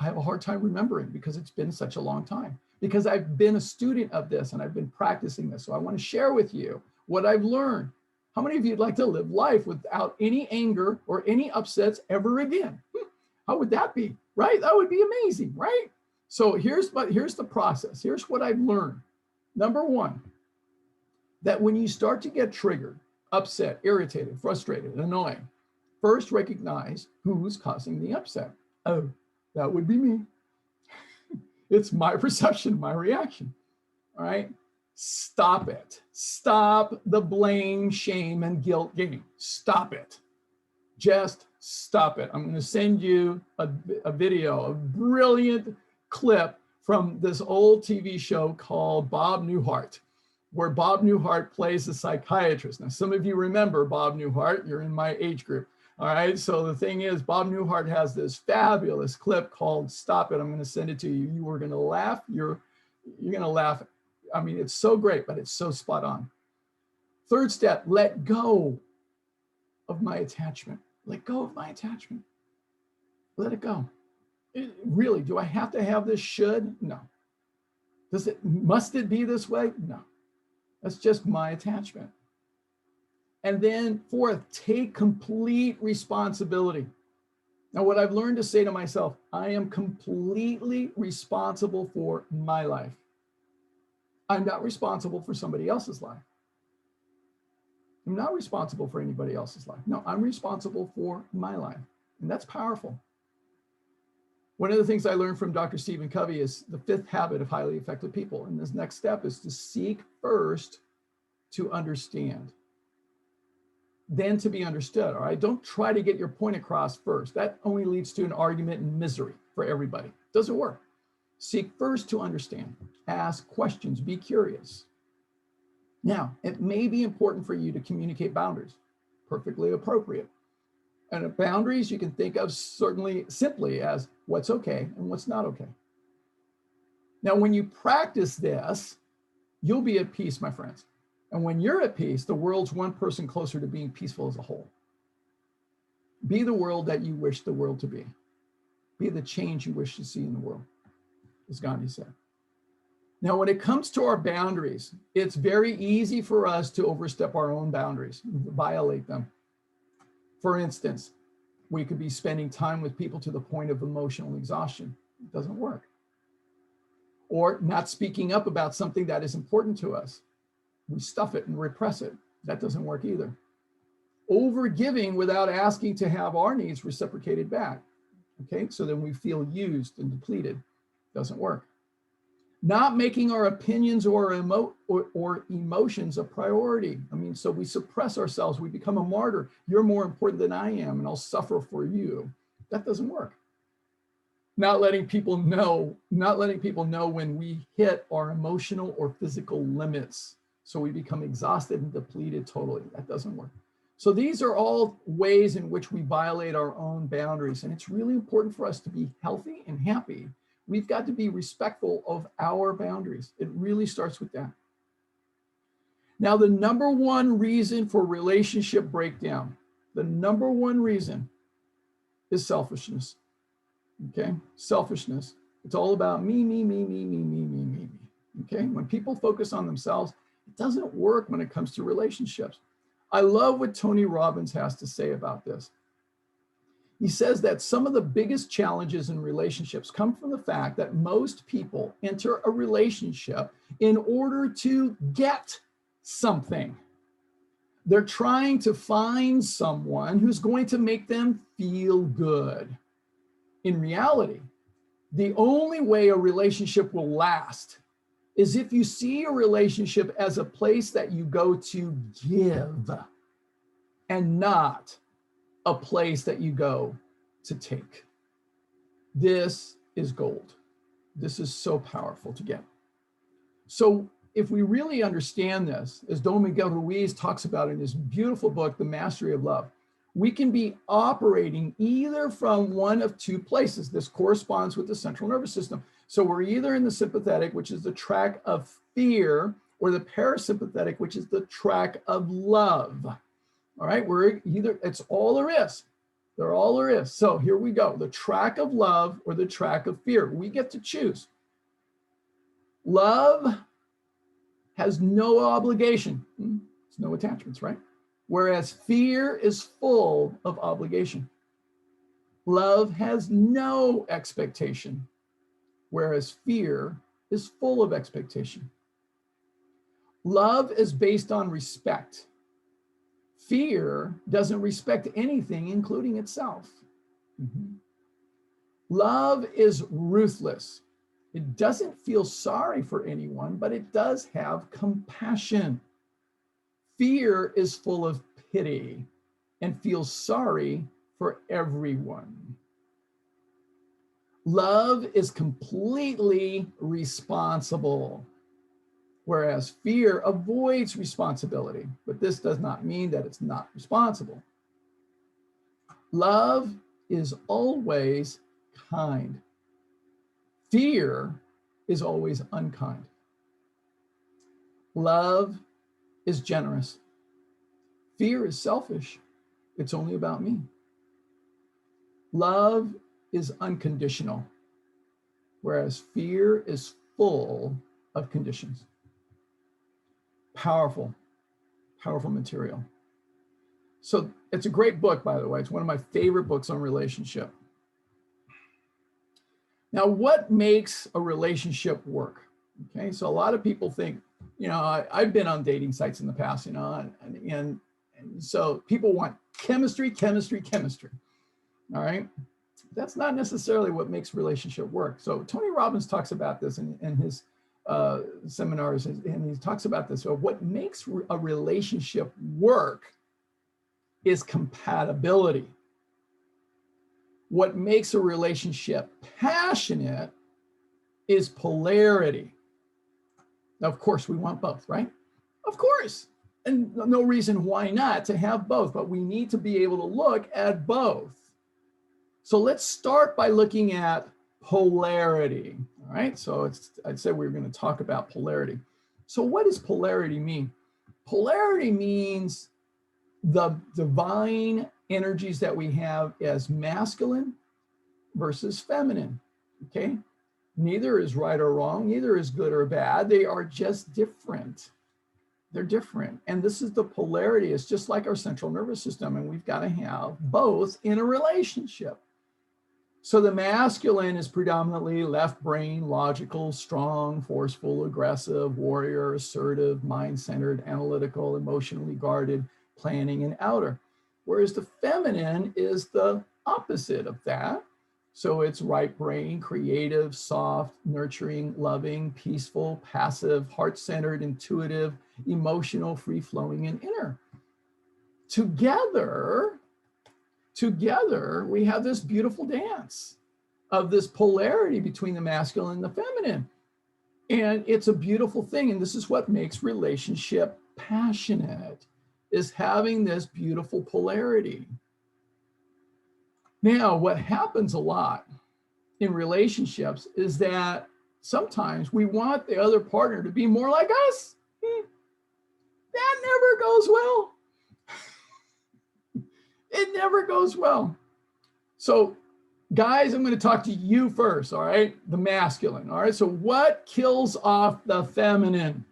have a hard time remembering because it's been such a long time, because I've been a student of this and I've been practicing this. So I want to share with you what I've learned. How many of you'd like to live life without any anger or any upsets ever again? How would that be, right? That would be amazing, right? So here's the process. Here's what I've learned. Number one, that when you start to get triggered, upset, irritated, frustrated, annoying, first recognize who's causing the upset. Oh, that would be me. It's my perception, my reaction. All right. Stop it. Stop the blame, shame, and guilt game. Stop it. Just stop it. I'm going to send you a video, a brilliant clip from this old TV show called Bob Newhart, where Bob Newhart plays a psychiatrist. Now, some of you remember Bob Newhart. You're in my age group. All right. So the thing is, Bob Newhart has this fabulous clip called Stop It. I'm going to send it to you. You are going to laugh. You're going to laugh. I mean, it's so great, but it's so spot on. Third step, let go of my attachment. Let go of my attachment. Let it go. Really, do I have to have this should? No. Must it be this way? No. That's just my attachment. And then fourth, take complete responsibility. Now, what I've learned to say to myself, I am completely responsible for my life. I'm not responsible for somebody else's life. I'm not responsible for anybody else's life. No, I'm responsible for my life. And that's powerful. One of the things I learned from Dr. Stephen Covey is the fifth habit of highly effective people. And this next step is to seek first to understand, then to be understood. All right. Don't try to get your point across first. That only leads to an argument and misery for everybody. It doesn't work. Seek first to understand. Ask questions. Be curious. Now, it may be important for you to communicate boundaries. Perfectly appropriate. And boundaries you can think of certainly simply as what's okay and what's not okay. Now, when you practice this, you'll be at peace, my friends. And when you're at peace, the world's one person closer to being peaceful as a whole. Be the world that you wish the world to be. Be the change you wish to see in the world, as Gandhi said. Now, when it comes to our boundaries, it's very easy for us to overstep our own boundaries, violate them. For instance, we could be spending time with people to the point of emotional exhaustion. It doesn't work. Or not speaking up about something that is important to us. We stuff it and repress it. That doesn't work either. Overgiving without asking to have our needs reciprocated back. Okay, so then we feel used and depleted. Doesn't work. Not making our opinions or emotions a priority. I mean, so we suppress ourselves, we become a martyr. You're more important than I am, and I'll suffer for you. That doesn't work. Not letting people know when we hit our emotional or physical limits. So we become exhausted and depleted totally. That doesn't work. So these are all ways in which we violate our own boundaries. And it's really important for us to be healthy and happy. We've got to be respectful of our boundaries. It really starts with that. Now, the number one reason for relationship breakdown, the number one reason is selfishness. Okay, selfishness. It's all about me. Okay, when people focus on themselves, it doesn't work when it comes to relationships. I love what Tony Robbins has to say about this. He says that some of the biggest challenges in relationships come from the fact that most people enter a relationship in order to get something. They're trying to find someone who's going to make them feel good. In reality, the only way a relationship will last is if you see a relationship as a place that you go to give and not a place that you go to take. This is gold. This is so powerful to get. So if we really understand this, as Don Miguel Ruiz talks about in his beautiful book, The Mastery of Love, we can be operating either from one of two places. This corresponds with the central nervous system. So we're either in the sympathetic, which is the track of fear, or the parasympathetic, which is the track of love. All right, we're either, it's all there is. They're all there is. So here we go, the track of love or the track of fear. We get to choose. Love has no obligation. There's no attachments, right? Whereas fear is full of obligation. Love has no expectation, whereas fear is full of expectation. Love is based on respect. Fear doesn't respect anything, including itself. Love is ruthless. It doesn't feel sorry for anyone, but it does have compassion. Fear is full of pity and feels sorry for everyone. Love is completely responsible, whereas fear avoids responsibility, but this does not mean that it's not responsible. Love is always kind. Fear is always unkind. Love is generous. Fear is selfish. It's only about me. Love is unconditional, whereas fear is full of conditions. Powerful, powerful material. So it's a great book, by the way. It's one of my favorite books on relationship. Now, what makes a relationship work? Okay, so a lot of people think, you know, I've been on dating sites in the past, you know, and so people want chemistry, chemistry, chemistry. All right, that's not necessarily what makes relationship work. So Tony Robbins talks about this in his seminars, and he talks about this. So what makes a relationship work is compatibility. What makes a relationship passionate is polarity. Now, of course, we want both, right? Of course. And no reason why not to have both, but we need to be able to look at both. So let's start by looking at polarity. All right. So I'd say we were going to talk about polarity. So what does polarity mean? Polarity means the divine energies that we have as masculine versus feminine. Okay. Neither is right or wrong, neither is good or bad. They are just different. They're different. And this is the polarity. It's just like our central nervous system, and we've got to have both in a relationship. So the masculine is predominantly left brain, logical, strong, forceful, aggressive, warrior, assertive, mind-centered, analytical, emotionally guarded, planning, and outer. Whereas the feminine is the opposite of that. So it's right brain, creative, soft, nurturing, loving, peaceful, passive, heart-centered, intuitive, emotional, free-flowing, and inner. Together, we have this beautiful dance of this polarity between the masculine and the feminine. And it's a beautiful thing. And this is what makes relationship passionate, is having this beautiful polarity. Now, what happens a lot in relationships is that sometimes we want the other partner to be more like us. That never goes well. It never goes well. So guys, I'm going to talk to you first, all right? The masculine, all right? So what kills off the feminine?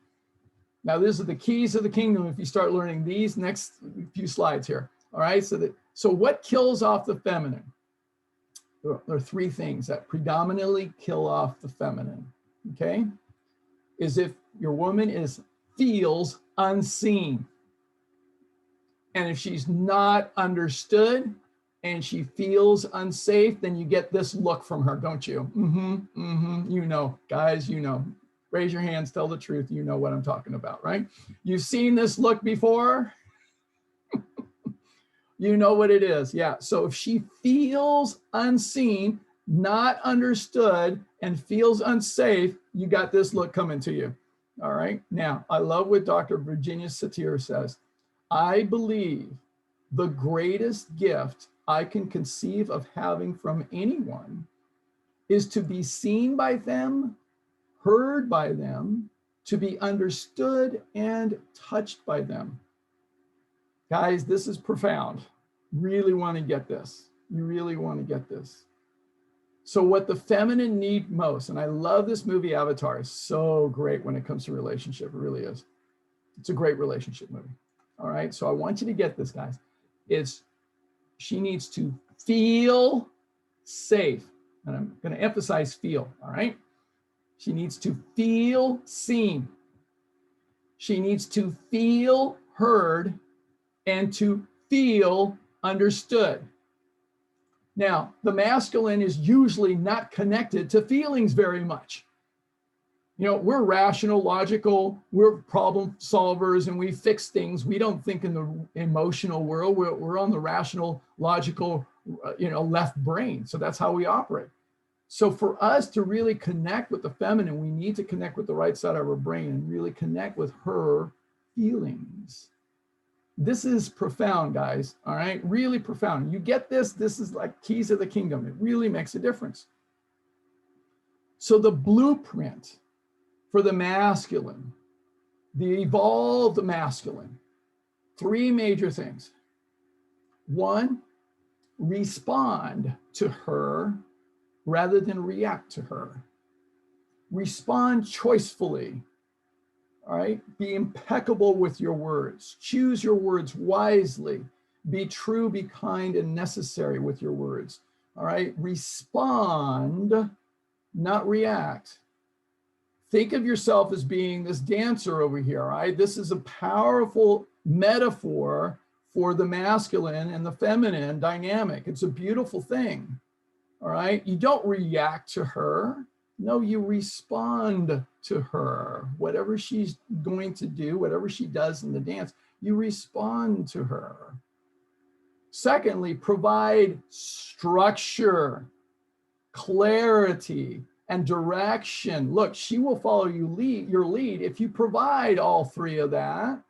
Now, these are the keys of the kingdom if you start learning these next few slides here, all right? So what kills off the feminine? There are three things that predominantly kill off the feminine, okay? Is if your woman feels unseen. And if she's not understood and she feels unsafe, then you get this look from her, don't you? You know, guys, you know. Raise your hands, tell the truth. You know what I'm talking about, right? You've seen this look before. You know what it is. Yeah. So if she feels unseen, not understood, and feels unsafe, you got this look coming to you. All right. Now, I love what Dr. Virginia Satir says. I believe the greatest gift I can conceive of having from anyone is to be seen by them, heard by them, to be understood and touched by them. Guys, this is profound. Really want to get this. You really want to get this. So what the feminine need most, and I love this movie Avatar, is so great when it comes to relationship. It really is. It's a great relationship movie. All right. So I want you to get this, guys. She needs to feel safe. And I'm going to emphasize feel. All right. She needs to feel seen. She needs to feel heard and to feel understood. Now, the masculine is usually not connected to feelings very much. You know, we're rational, logical, we're problem solvers, and we fix things. We don't think in the emotional world. We're on the rational, logical, left brain. So that's how we operate. So for us to really connect with the feminine, we need to connect with the right side of our brain and really connect with her feelings. This is profound, guys. All right, really profound. You get this? This is like keys of the kingdom. It really makes a difference. So the blueprint for the masculine, the evolved masculine, 3 major things. 1, respond to her rather than react to her. Respond choicefully. All right, be impeccable with your words. Choose your words wisely. Be true, be kind, and necessary with your words. All right, respond, not react. Think of yourself as being this dancer over here. All right, this is a powerful metaphor for the masculine and the feminine dynamic. It's a beautiful thing. All right, you don't react to her. No, you respond to her. Whatever she's going to do, whatever she does in the dance, you respond to her. Secondly, provide structure, clarity, and direction. Look, she will follow your lead if you provide all 3 of that.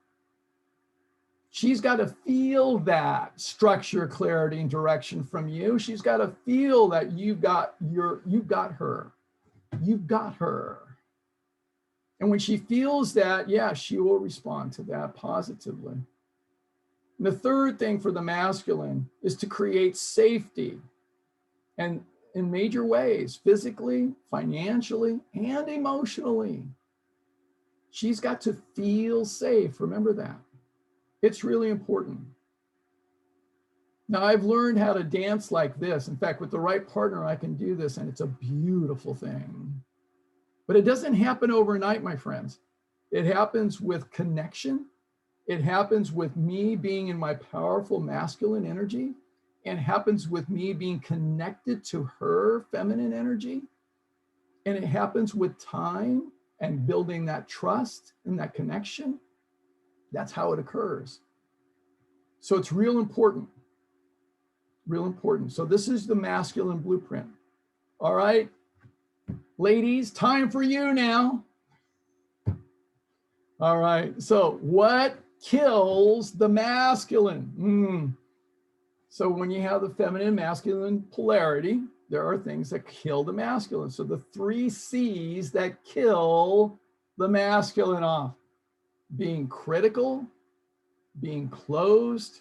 She's got to feel that structure, clarity, and direction from you. She's got to feel that you've got her. You've got her. And when she feels that, yeah, she will respond to that positively. And the third thing for the masculine is to create safety, and in major ways, physically, financially, and emotionally. She's got to feel safe. Remember that. It's really important. Now, I've learned how to dance like this. In fact, with the right partner, I can do this, and it's a beautiful thing. But it doesn't happen overnight, my friends. It happens with connection. It happens with me being in my powerful masculine energy, and happens with me being connected to her feminine energy. And it happens with time and building that trust and that connection. That's how it occurs. So it's real important. Real important. So this is the masculine blueprint. All right, ladies, time for you now. All right, so what kills the masculine? So when you have the feminine masculine polarity, there are things that kill the masculine. So the 3 C's that kill the masculine off: being critical, being closed,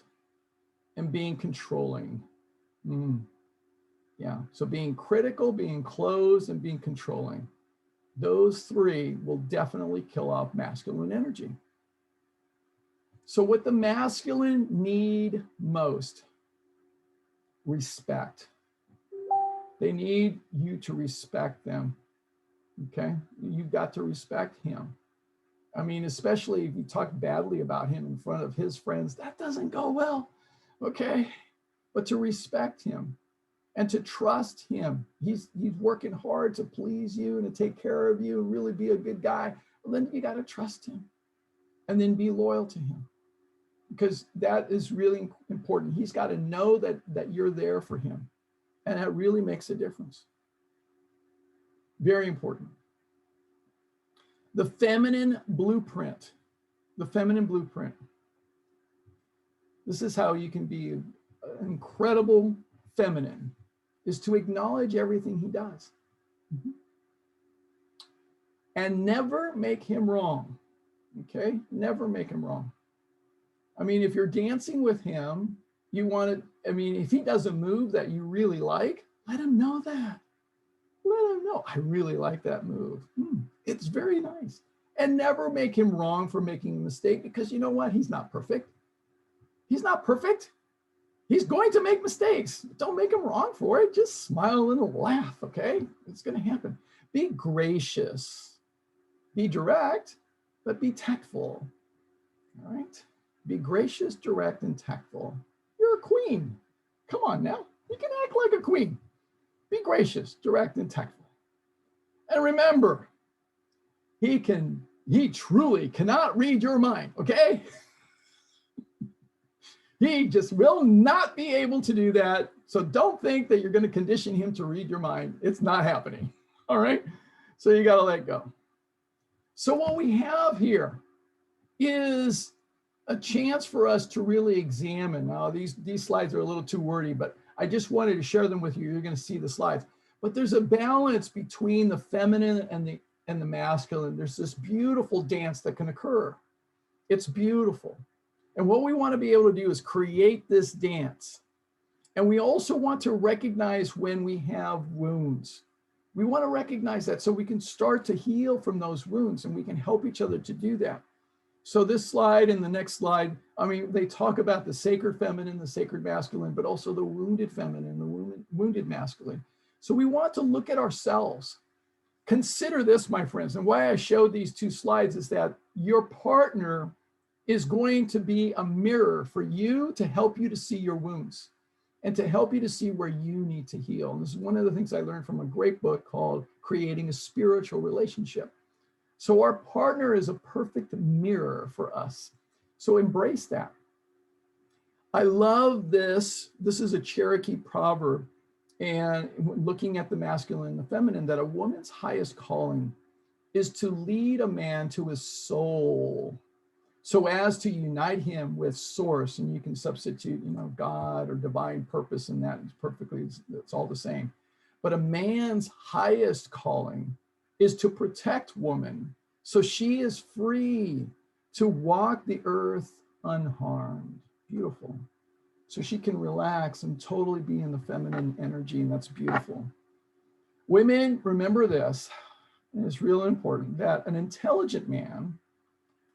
and being controlling. Yeah, so being critical, being closed, and being controlling. Those 3 will definitely kill off masculine energy. So what the masculine need most: respect. They need you to respect them, okay? You've got to respect him. I mean, especially if you talk badly about him in front of his friends, that doesn't go well, okay? But to respect him and to trust him. He's working hard to please you and to take care of you and really be a good guy. Well, then you got to trust him and then be loyal to him, because that is really important. He's got to know that you're there for him And that really makes a difference. Very important. The feminine blueprint. The feminine blueprint. This is how you can be an incredible feminine, is to acknowledge everything he does. And never make him wrong. Okay? Never make him wrong. I mean, if you're dancing with him, you want to, I mean, if he does a move that you really like, let him know that. Let him know, I really like that move. It's very nice. And never make him wrong for making a mistake, because you know what? He's not perfect. He's not perfect. He's going to make mistakes. Don't make him wrong for it. Just smile and laugh, okay? It's going to happen. Be gracious. Be direct, but be tactful, all right? Be gracious, direct, and tactful. You're a queen. Come on now. You can act like a queen. Be gracious, direct, and tactful. And remember, he truly cannot read your mind, okay? He just will not be able to do that. So don't think that you're going to condition him to read your mind. It's not happening, all right? So you got to let go. So what we have here is a chance for us to really examine. Now, these slides are a little too wordy, but I just wanted to share them with you. You're going to see the slides. But there's a balance between the feminine and the masculine. There's this beautiful dance that can occur. It's beautiful. And what we want to be able to do is create this dance. And we also want to recognize when we have wounds. We want to recognize that so we can start to heal from those wounds, and we can help each other to do that. So this slide and the next slide, I mean, they talk about the sacred feminine, the sacred masculine, but also the wounded feminine, the wounded masculine. So we want to look at ourselves. Consider this, my friends, and why I showed these two slides is that your partner is going to be a mirror for you to help you to see your wounds and to help you to see where you need to heal. And this is one of the things I learned from a great book called Creating a Spiritual Relationship. So our partner is a perfect mirror for us. So embrace that. I love this. This is a Cherokee proverb. And looking at the masculine and the feminine, that a woman's highest calling is to lead a man to his soul, so as to unite him with source. And you can substitute, God or divine purpose in that. It's perfectly, it's all the same. But a man's highest calling is to protect woman, so she is free to walk the earth unharmed. Beautiful. So she can relax and totally be in the feminine energy, and that's beautiful. Women, remember this, and it's really important, that an intelligent man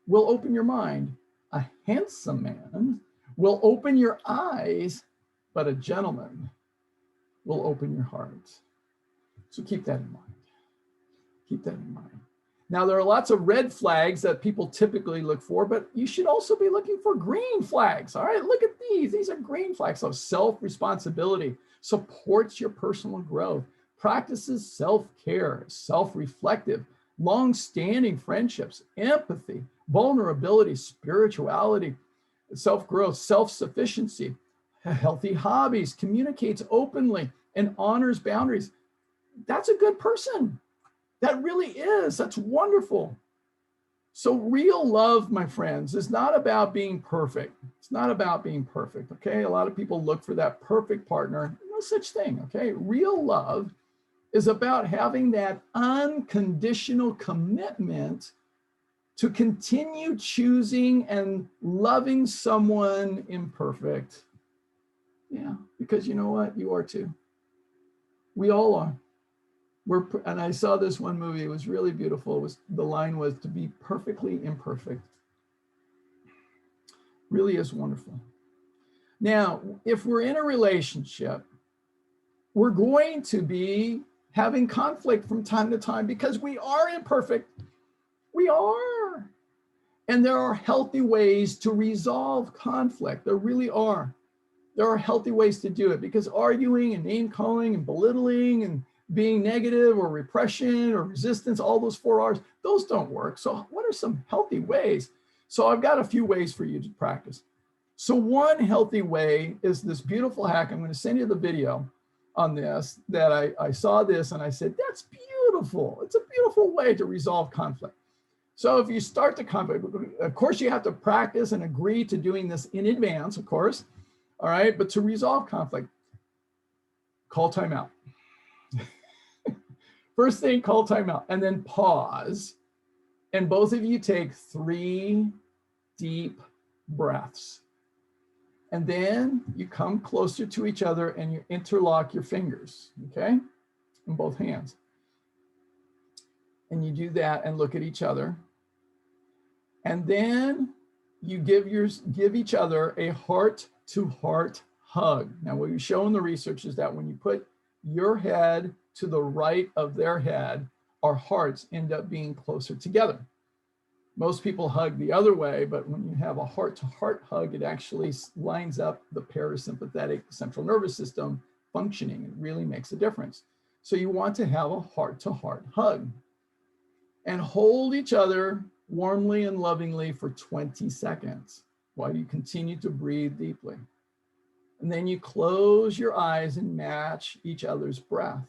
will open your mind. A handsome man will open your eyes, but a gentleman will open your heart. So keep that in mind. Keep that in mind. Now, there are lots of red flags that people typically look for, but you should also be looking for green flags. All right, look at these. These are green flags. So self-responsibility, supports your personal growth, practices self-care, self-reflective, long-standing friendships, empathy, vulnerability, spirituality, self-growth, self-sufficiency, healthy hobbies, communicates openly, and honors boundaries. That's a good person. That really is. That's wonderful. So real love, my friends, is not about being perfect. It's not about being perfect, okay? A lot of people look for that perfect partner. No such thing, okay? Real love is about having that unconditional commitment to continue choosing and loving someone imperfect. Yeah, because you know what? You are too. We all are. And I saw this one movie, it was really beautiful. The line was, to be perfectly imperfect. Really is wonderful. Now, if we're in a relationship, we're going to be having conflict from time to time because we are imperfect. We are. And there are healthy ways to resolve conflict. There really are. There are healthy ways to do it, because arguing and name calling and belittling and being negative or repression or resistance, all those 4 R's, those don't work. So what are some healthy ways? So I've got a few ways for you to practice. So one healthy way is this beautiful hack. I'm going to send you the video. on this that I saw this and I said, that's beautiful. It's a beautiful way to resolve conflict. So if you start the conflict, of course, you have to practice and agree to doing this in advance, of course. All right. But to resolve conflict, call timeout. First thing, call timeout, and then pause. And both of you take 3 deep breaths. And then you come closer to each other and you interlock your fingers, okay? In both hands. And you do that and look at each other. And then you give each other a heart-to-heart hug. Now, what we show in the research is that when you put your head to the right of their head, our hearts end up being closer together. Most people hug the other way, but when you have a heart-to-heart hug, it actually lines up the parasympathetic central nervous system functioning. It really makes a difference. So you want to have a heart-to-heart hug and hold each other warmly and lovingly for 20 seconds while you continue to breathe deeply. And then you close your eyes and match each other's breath.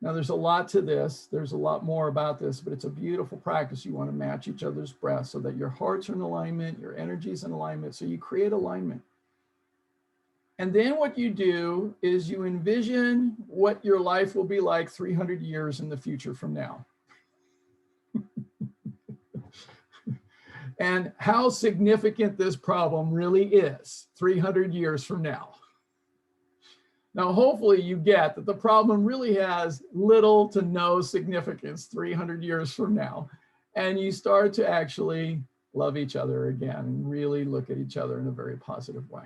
Now, there's a lot to this. There's a lot more about this, but it's a beautiful practice. You want to match each other's breath so that your hearts are in alignment, your energy is in alignment, so you create alignment. And then what you do is you envision what your life will be like 300 years in the future from now. And how significant this problem really is 300 years from now. Now, hopefully you get that the problem really has little to no significance 300 years from now. And you start to actually love each other again and really look at each other in a very positive way.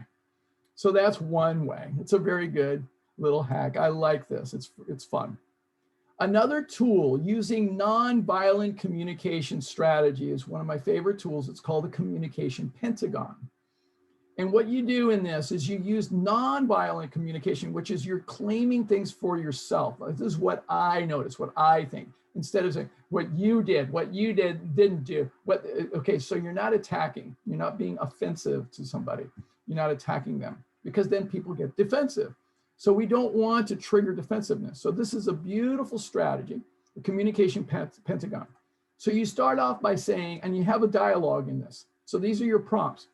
So that's one way. It's a very good little hack. I like this. It's fun. Another tool using nonviolent communication strategy is one of my favorite tools. It's called the communication pentagon. And what you do in this is you use nonviolent communication, which is you're claiming things for yourself. Like, this is what I noticed, what I think, instead of saying what you didn't do. Okay, so you're not attacking. You're not being offensive to somebody. You're not attacking them, because then people get defensive. So we don't want to trigger defensiveness. So this is a beautiful strategy, the communication pentagon. So you start off by saying, and you have a dialogue in this. So these are your prompts.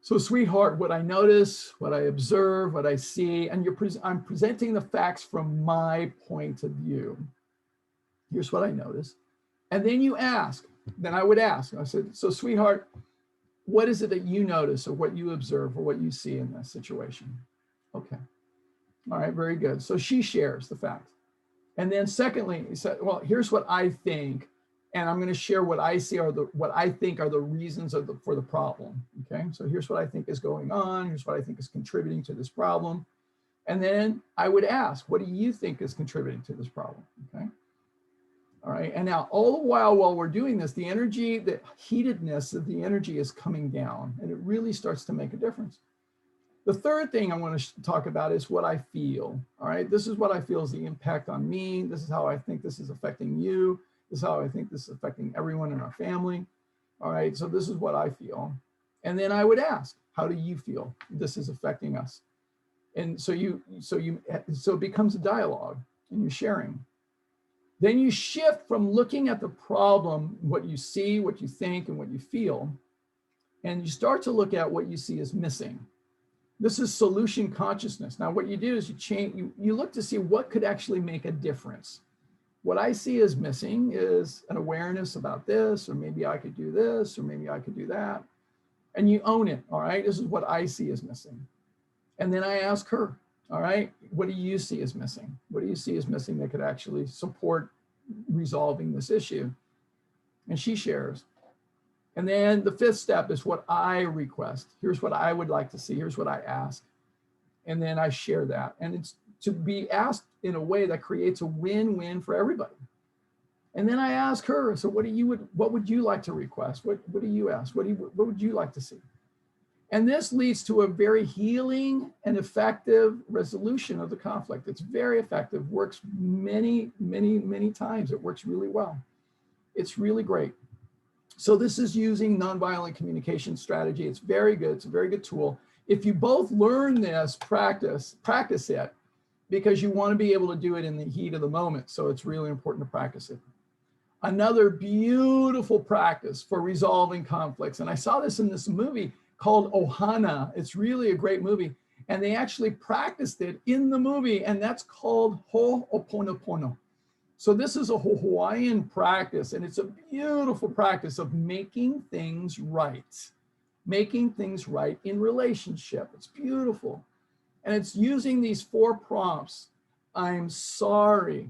So, sweetheart, what I notice, what I observe, what I see, and I'm presenting the facts from my point of view. Here's what I notice. And then you ask, then I would ask, I said, so sweetheart, what is it that you notice or what you observe or what you see in this situation? Okay. All right, very good. So she shares the fact. And then secondly, he said, well, here's what I think. And I'm going to share what I see what I think are the reasons for the problem. Okay, so here's what I think is going on. Here's what I think is contributing to this problem. And then I would ask, what do you think is contributing to this problem? Okay. All right. And now all the while we're doing this, the energy, the heatedness of the energy is coming down, and it really starts to make a difference. The third thing I want to talk about is what I feel. All right. This is what I feel is the impact on me. This is how I think this is affecting you. This is how I think this is affecting everyone in our family. All right, so this is what I feel. And then I would ask, how do you feel this is affecting us? And so it becomes a dialogue and you're sharing. Then you shift from looking at the problem, what you see, what you think, and what you feel, and you start to look at what you see is missing. This is solution consciousness. Now, what you do is you look to see what could actually make a difference. What I see is missing is an awareness about this, or maybe I could do this, or maybe I could do that. And you own it, all right? This is what I see is missing. And then I ask her, all right, what do you see is missing? What do you see is missing that could actually support resolving this issue? And she shares. And then the fifth step is what I request. Here's what I would like to see. Here's what I ask. And then I share that. And it's to be asked in a way that creates a win-win for everybody. And then I ask her, so what would you like to request? What do you ask? What would you like to see? And this leads to a very healing and effective resolution of the conflict. It's very effective, works many, many, many times. It works really well. It's really great. So this is using nonviolent communication strategy. It's very good. It's a very good tool. If you both learn this, practice it, because you want to be able to do it in the heat of the moment. So it's really important to practice it. Another beautiful practice for resolving conflicts, and I saw this in this movie called Ohana. It's really a great movie. And they actually practiced it in the movie, and that's called Ho'oponopono. So this is a Hawaiian practice, and it's a beautiful practice of making things right in relationship. It's beautiful. And it's using these 4 prompts. I'm sorry.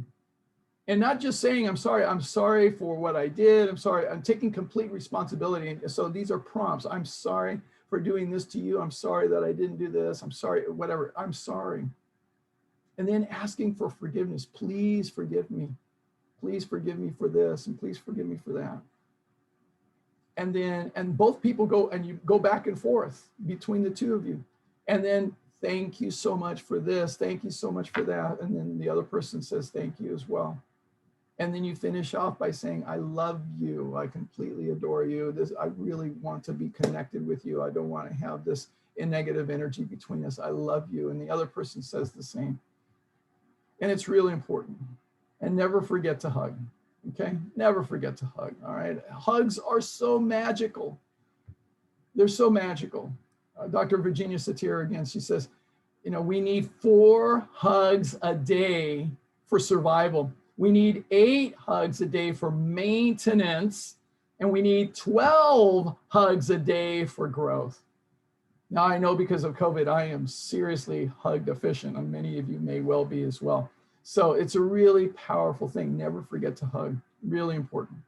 And not just saying, I'm sorry for what I did. I'm sorry, I'm taking complete responsibility. And so these are prompts. I'm sorry for doing this to you. I'm sorry that I didn't do this. I'm sorry, whatever, I'm sorry. And then asking for forgiveness. Please forgive me. Please forgive me for this, and please forgive me for that. And both people go, and you go back and forth between the two of you. And then, thank you so much for this. Thank you so much for that. And then the other person says thank you as well. And then you finish off by saying, I love you. I completely adore you. I really want to be connected with you. I don't want to have this negative energy between us. I love you. And the other person says the same. And it's really important. And never forget to hug. Okay? Never forget to hug. All right? Hugs are so magical. They're so magical. Dr. Virginia Satir, again, she says, we need 4 hugs a day for survival. We need 8 hugs a day for maintenance, and we need 12 hugs a day for growth. Now, I know because of COVID, I am seriously hug deficient, and many of you may well be as well. So it's a really powerful thing. Never forget to hug. Really important.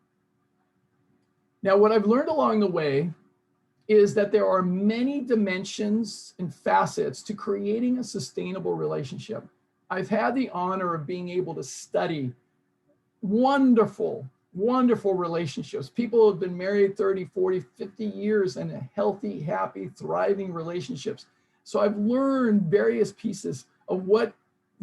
Now, what I've learned along the way is that there are many dimensions and facets to creating a sustainable relationship. I've had the honor of being able to study wonderful, wonderful relationships. People who have been married 30, 40, 50 years and healthy, happy, thriving relationships. So I've learned various pieces of what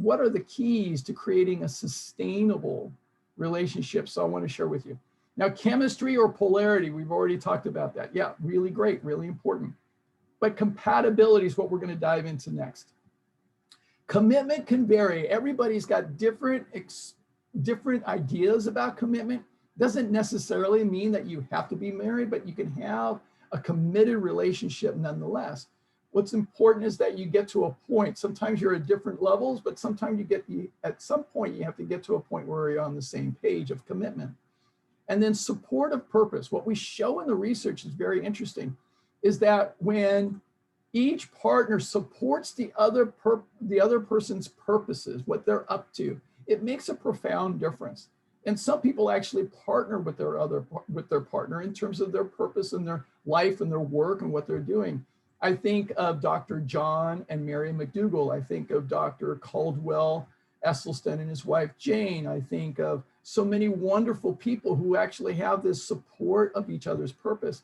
are the keys to creating a sustainable relationship. So I want to share with you. Now, chemistry or polarity, we've already talked about that. Yeah, really great, really important. But compatibility is what we're going to dive into next. Commitment can vary. Everybody's got different ideas about commitment. Doesn't necessarily mean that you have to be married, but you can have a committed relationship nonetheless. What's important is that you get to a point. Sometimes you're at different levels, but sometimes at some point you have to get to a point where you're on the same page of commitment. And then supportive purpose. What we show in the research is very interesting, is that when each partner supports the other person's purposes, what they're up to, it makes a profound difference. And some people actually partner with their partner in terms of their purpose and their life and their work and what they're doing. I think of Dr. John and Mary McDougall. I think of Dr. Caldwell Esselstyn and his wife, Jane. I think of so many wonderful people who actually have this support of each other's purpose.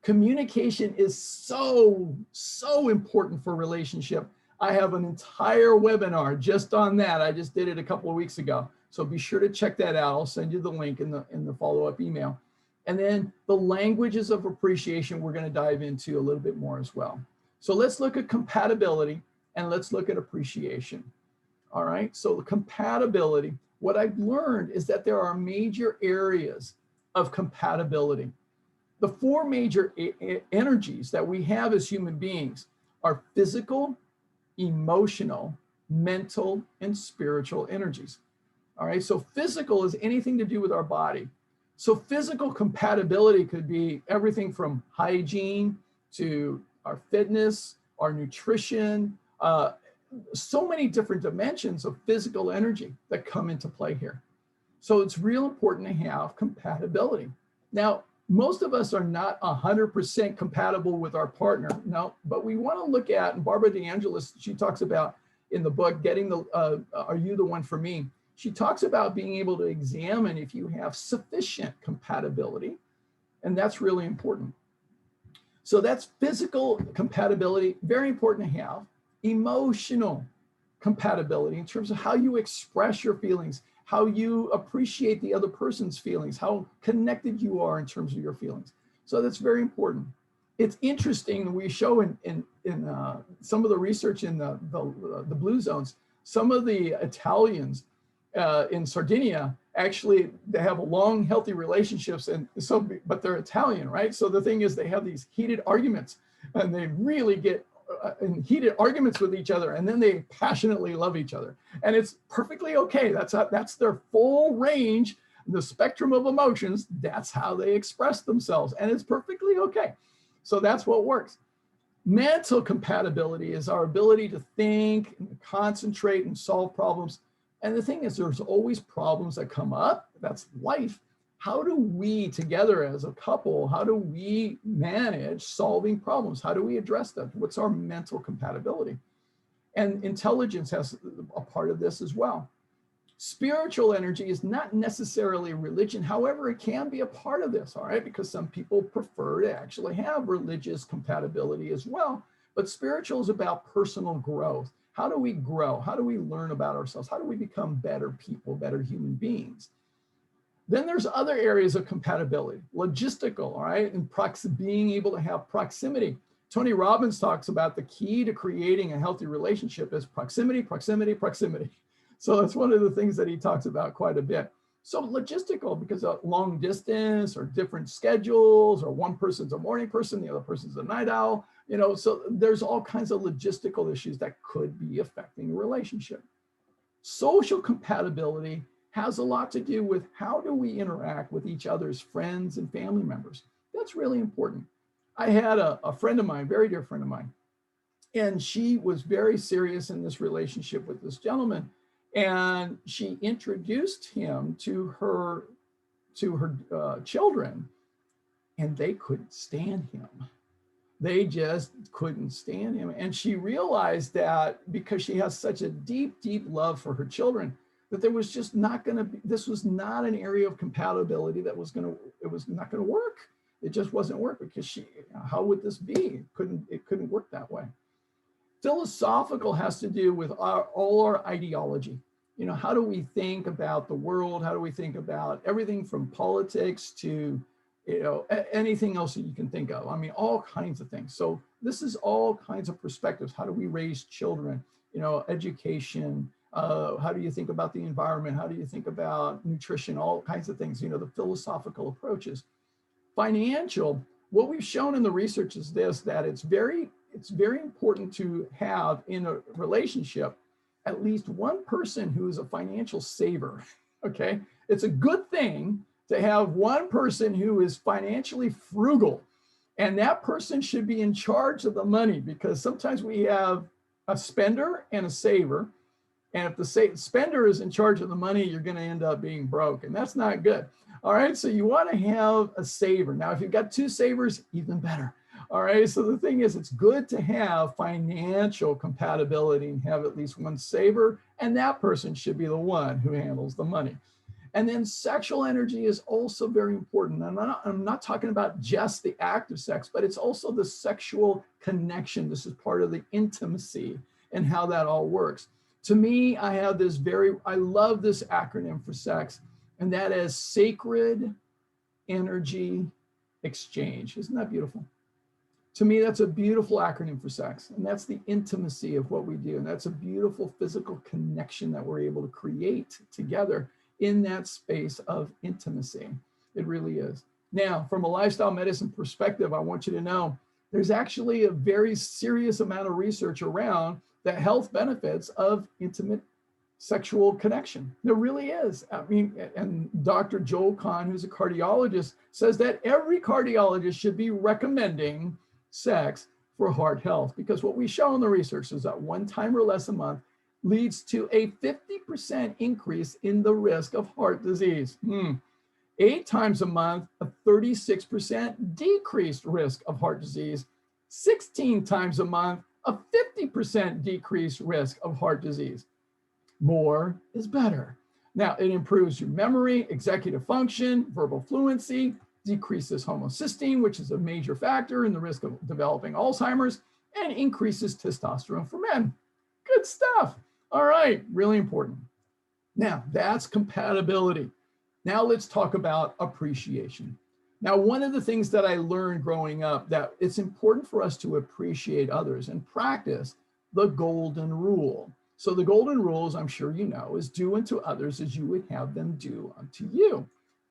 Communication is so, so important for relationship. I have an entire webinar just on that. I just did it a couple of weeks ago. So be sure to check that out. I'll send you the link in the follow-up email. And then the languages of appreciation, we're going to dive into a little bit more as well. So let's look at compatibility and let's look at appreciation. All right, so compatibility, what I've learned is that there are major areas of compatibility. The 4 major energies that we have as human beings are physical, emotional, mental, and spiritual energies. All right, so physical is anything to do with our body. So physical compatibility could be everything from hygiene to our fitness, our nutrition, so many different dimensions of physical energy that come into play here. So it's real important to have compatibility. Now, most of us are not 100% compatible with our partner, no, but we want to look at, and Barbara DeAngelis, she talks about in the book, Are You the One for Me? She talks about being able to examine if you have sufficient compatibility, and that's really important. So that's physical compatibility, very important to have. Emotional compatibility in terms of how you express your feelings, how you appreciate the other person's feelings, how connected you are in terms of your feelings. So that's very important. it's interesting. We show in some of the research in the blue zones, some of the Italians in Sardinia, actually, they have a long, healthy relationships, and so, but they're Italian, right? So the thing is, they have these heated arguments, and they really get in heated arguments with each other, and then they passionately love each other, and it's perfectly okay. That's their full range, the spectrum of emotions. That's how they express themselves, and it's perfectly okay. So that's what works. Mental compatibility is our ability to think and concentrate and solve problems. And the thing is, there's always problems that come up. That's life. How do we together as a couple, how do we manage solving problems? How do we address them? What's our mental compatibility? And intelligence has a part of this as well. Spiritual energy is not necessarily religion. However, it can be a part of this, all right? Because some people prefer to actually have religious compatibility as well. But spiritual is about personal growth. How do we grow? How do we learn about ourselves? How do we become better people, better human beings? Then there's other areas of compatibility, logistical, all right? And being able to have proximity. Tony Robbins talks about the key to creating a healthy relationship is proximity, proximity, proximity. So that's one of the things that he talks about quite a bit. So logistical, because of long distance or different schedules, or one person's a morning person, the other person's a night owl, you know, so there's all kinds of logistical issues that could be affecting a relationship. Social compatibility has a lot to do with how do we interact with each other's friends and family members. That's really important. I had a friend of mine, very dear friend of mine, and she was very serious in this relationship with this gentleman. And she introduced him to her children, and they couldn't stand him. They just couldn't stand him. And she realized that because she has such a deep, deep love for her children, that there was just not going to be, this was not an area of compatibility that was it was not going to work. It just wasn't work because how would this be? It couldn't work that way. Philosophical has to do with all our ideology. You know, how do we think about the world? How do we think about everything from politics to, you know, anything else that you can think of? I mean, all kinds of things. So this is all kinds of perspectives. How do we raise children? You know, education. How do you think about the environment? How do you think about nutrition? All kinds of things, you know, the philosophical approaches. Financial, what we've shown in the research is this, that it's very important to have in a relationship at least one person who is a financial saver, okay? It's a good thing to have one person who is financially frugal, and that person should be in charge of the money, because sometimes we have a spender and a saver, and if the spender is in charge of the money, you're gonna end up being broke, and that's not good. All right, so you wanna have a saver. Now, if you've got two savers, even better. All right, so the thing is, it's good to have financial compatibility and have at least one saver, and that person should be the one who handles the money. And then sexual energy is also very important. I'm not talking about just the act of sex, but it's also the sexual connection. This is part of the intimacy and how that all works. To me, I love this acronym for sex, and that is sacred energy exchange. Isn't that beautiful? To me, that's a beautiful acronym for sex, and that's the intimacy of what we do. And that's a beautiful physical connection that we're able to create together in that space of intimacy. It really is. Now, from a lifestyle medicine perspective, I want you to know there's actually a very serious amount of research around the health benefits of intimate sexual connection. There really is. I mean, and Dr. Joel Kahn, who's a cardiologist, says that every cardiologist should be recommending sex for heart health, because what we show in the research is that 1 time or less a month leads to a 50% increase in the risk of heart disease. 8 times a month, a 36% decreased risk of heart disease. 16 times a month, a 50% decreased risk of heart disease. More is better. Now, it improves your memory, executive function, verbal fluency, decreases homocysteine, which is a major factor in the risk of developing Alzheimer's, and increases testosterone for men. Good stuff. All right, really important. Now, that's compatibility. Now let's talk about appreciation. Now, one of the things that I learned growing up, that it's important for us to appreciate others and practice the golden rule. So the golden rule, as I'm sure you know, is do unto others as you would have them do unto you.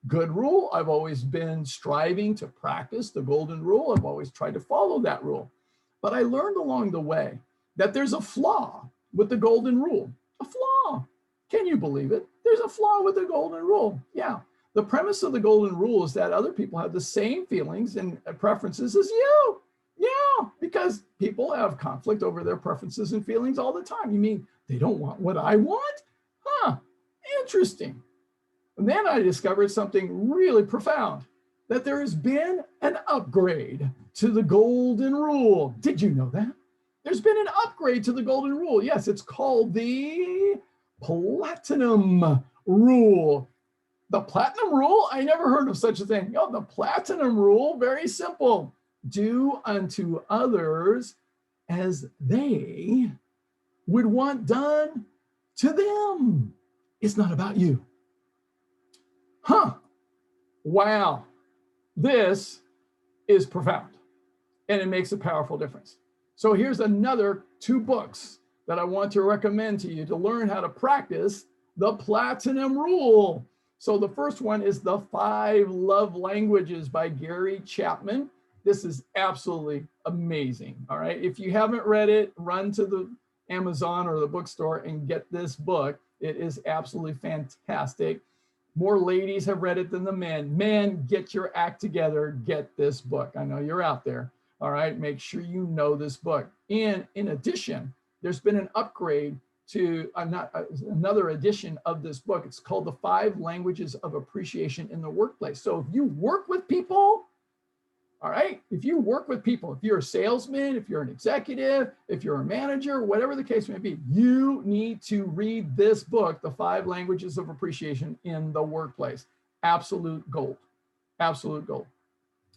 Good rule. I've always been striving to practice the golden rule. I've always tried to follow that rule. But I learned along the way that there's a flaw with the golden rule. A flaw. Can you believe it? There's a flaw with the golden rule. Yeah. The premise of the golden rule is that other people have the same feelings and preferences as you. Yeah, because people have conflict over their preferences and feelings all the time. You mean they don't want what I want? Huh, interesting. And then I discovered something really profound, that there has been an upgrade to the golden rule. Did you know that? There's been an upgrade to the golden rule. Yes, it's called the platinum rule. The platinum rule? I never heard of such a thing. Oh, the platinum rule, very simple. Do unto others as they would want done to them. It's not about you. Huh. Wow. This is profound, and it makes a powerful difference. So here's another 2 books that I want to recommend to you to learn how to practice the platinum rule. So the first one is The 5 Love Languages by Gary Chapman. This is absolutely amazing. All right. If you haven't read it, run to the Amazon or the bookstore and get this book. It is absolutely fantastic. More ladies have read it than the men. Men, get your act together. Get this book. I know you're out there. All right. Make sure you know this book. And in addition, there's been an upgrade to another edition of this book. It's called The 5 Languages of Appreciation in the Workplace. So if you work with people, all right, if you work with people, if you're a salesman, if you're an executive, if you're a manager, whatever the case may be, you need to read this book, The 5 Languages of Appreciation in the Workplace. Absolute gold. Absolute gold.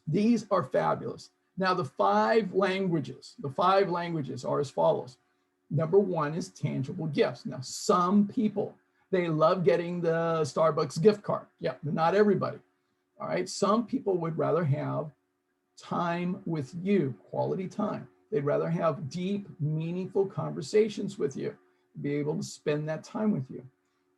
These are fabulous. Now, the 5 languages are as follows. Number 1 is tangible gifts. Now, some people, they love getting the Starbucks gift card. Yeah, but not everybody. All right. Some people would rather have time with you, quality time. They'd rather have deep, meaningful conversations with you, be able to spend that time with you.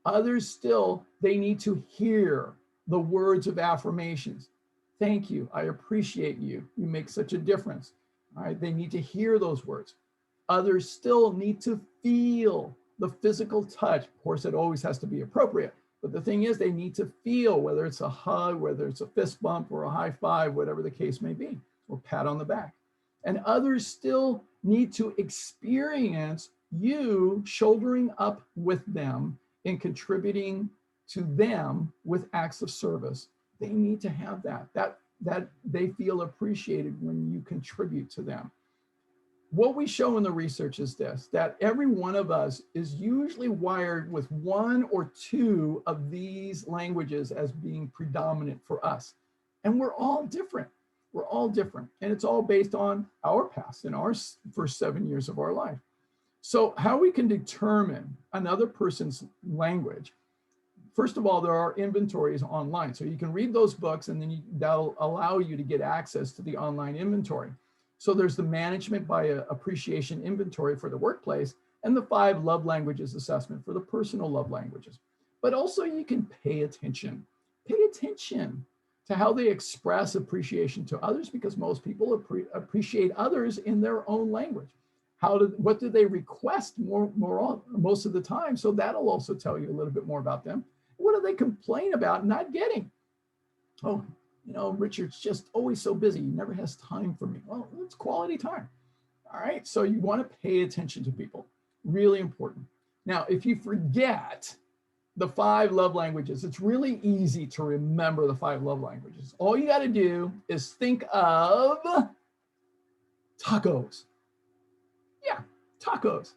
Others still, they need to hear the words of affirmations. Thank you. I appreciate you. You make such a difference. All right. They need to hear those words. Others still need to feel the physical touch. Of course, it always has to be appropriate. But the thing is, they need to feel, whether it's a hug, whether it's a fist bump or a high five, whatever the case may be, or pat on the back. And others still need to experience you shouldering up with them and contributing to them with acts of service. They need to have that they feel appreciated when you contribute to them. What we show in the research is this, that every one of us is usually wired with 1 or 2 of these languages as being predominant for us. And we're all different. We're all different. And it's all based on our past and our first 7 years of our life. So how we can determine another person's language, first of all, there are inventories online. So you can read those books, and then that'll allow you to get access to the online inventory. So there's the management by appreciation inventory for the workplace, and the 5 love languages assessment for the personal love languages. But also you can pay attention to how they express appreciation to others, because most people appreciate others in their own language. What do they request most of the time? So that'll also tell you a little bit more about them. What do they complain about not getting? Oh, Richard's just always so busy. He never has time for me. Well, it's quality time. All right. So you want to pay attention to people. Really important. Now, if you forget the 5 love languages, it's really easy to remember the 5 love languages. All you got to do is think of tacos. Yeah, tacos.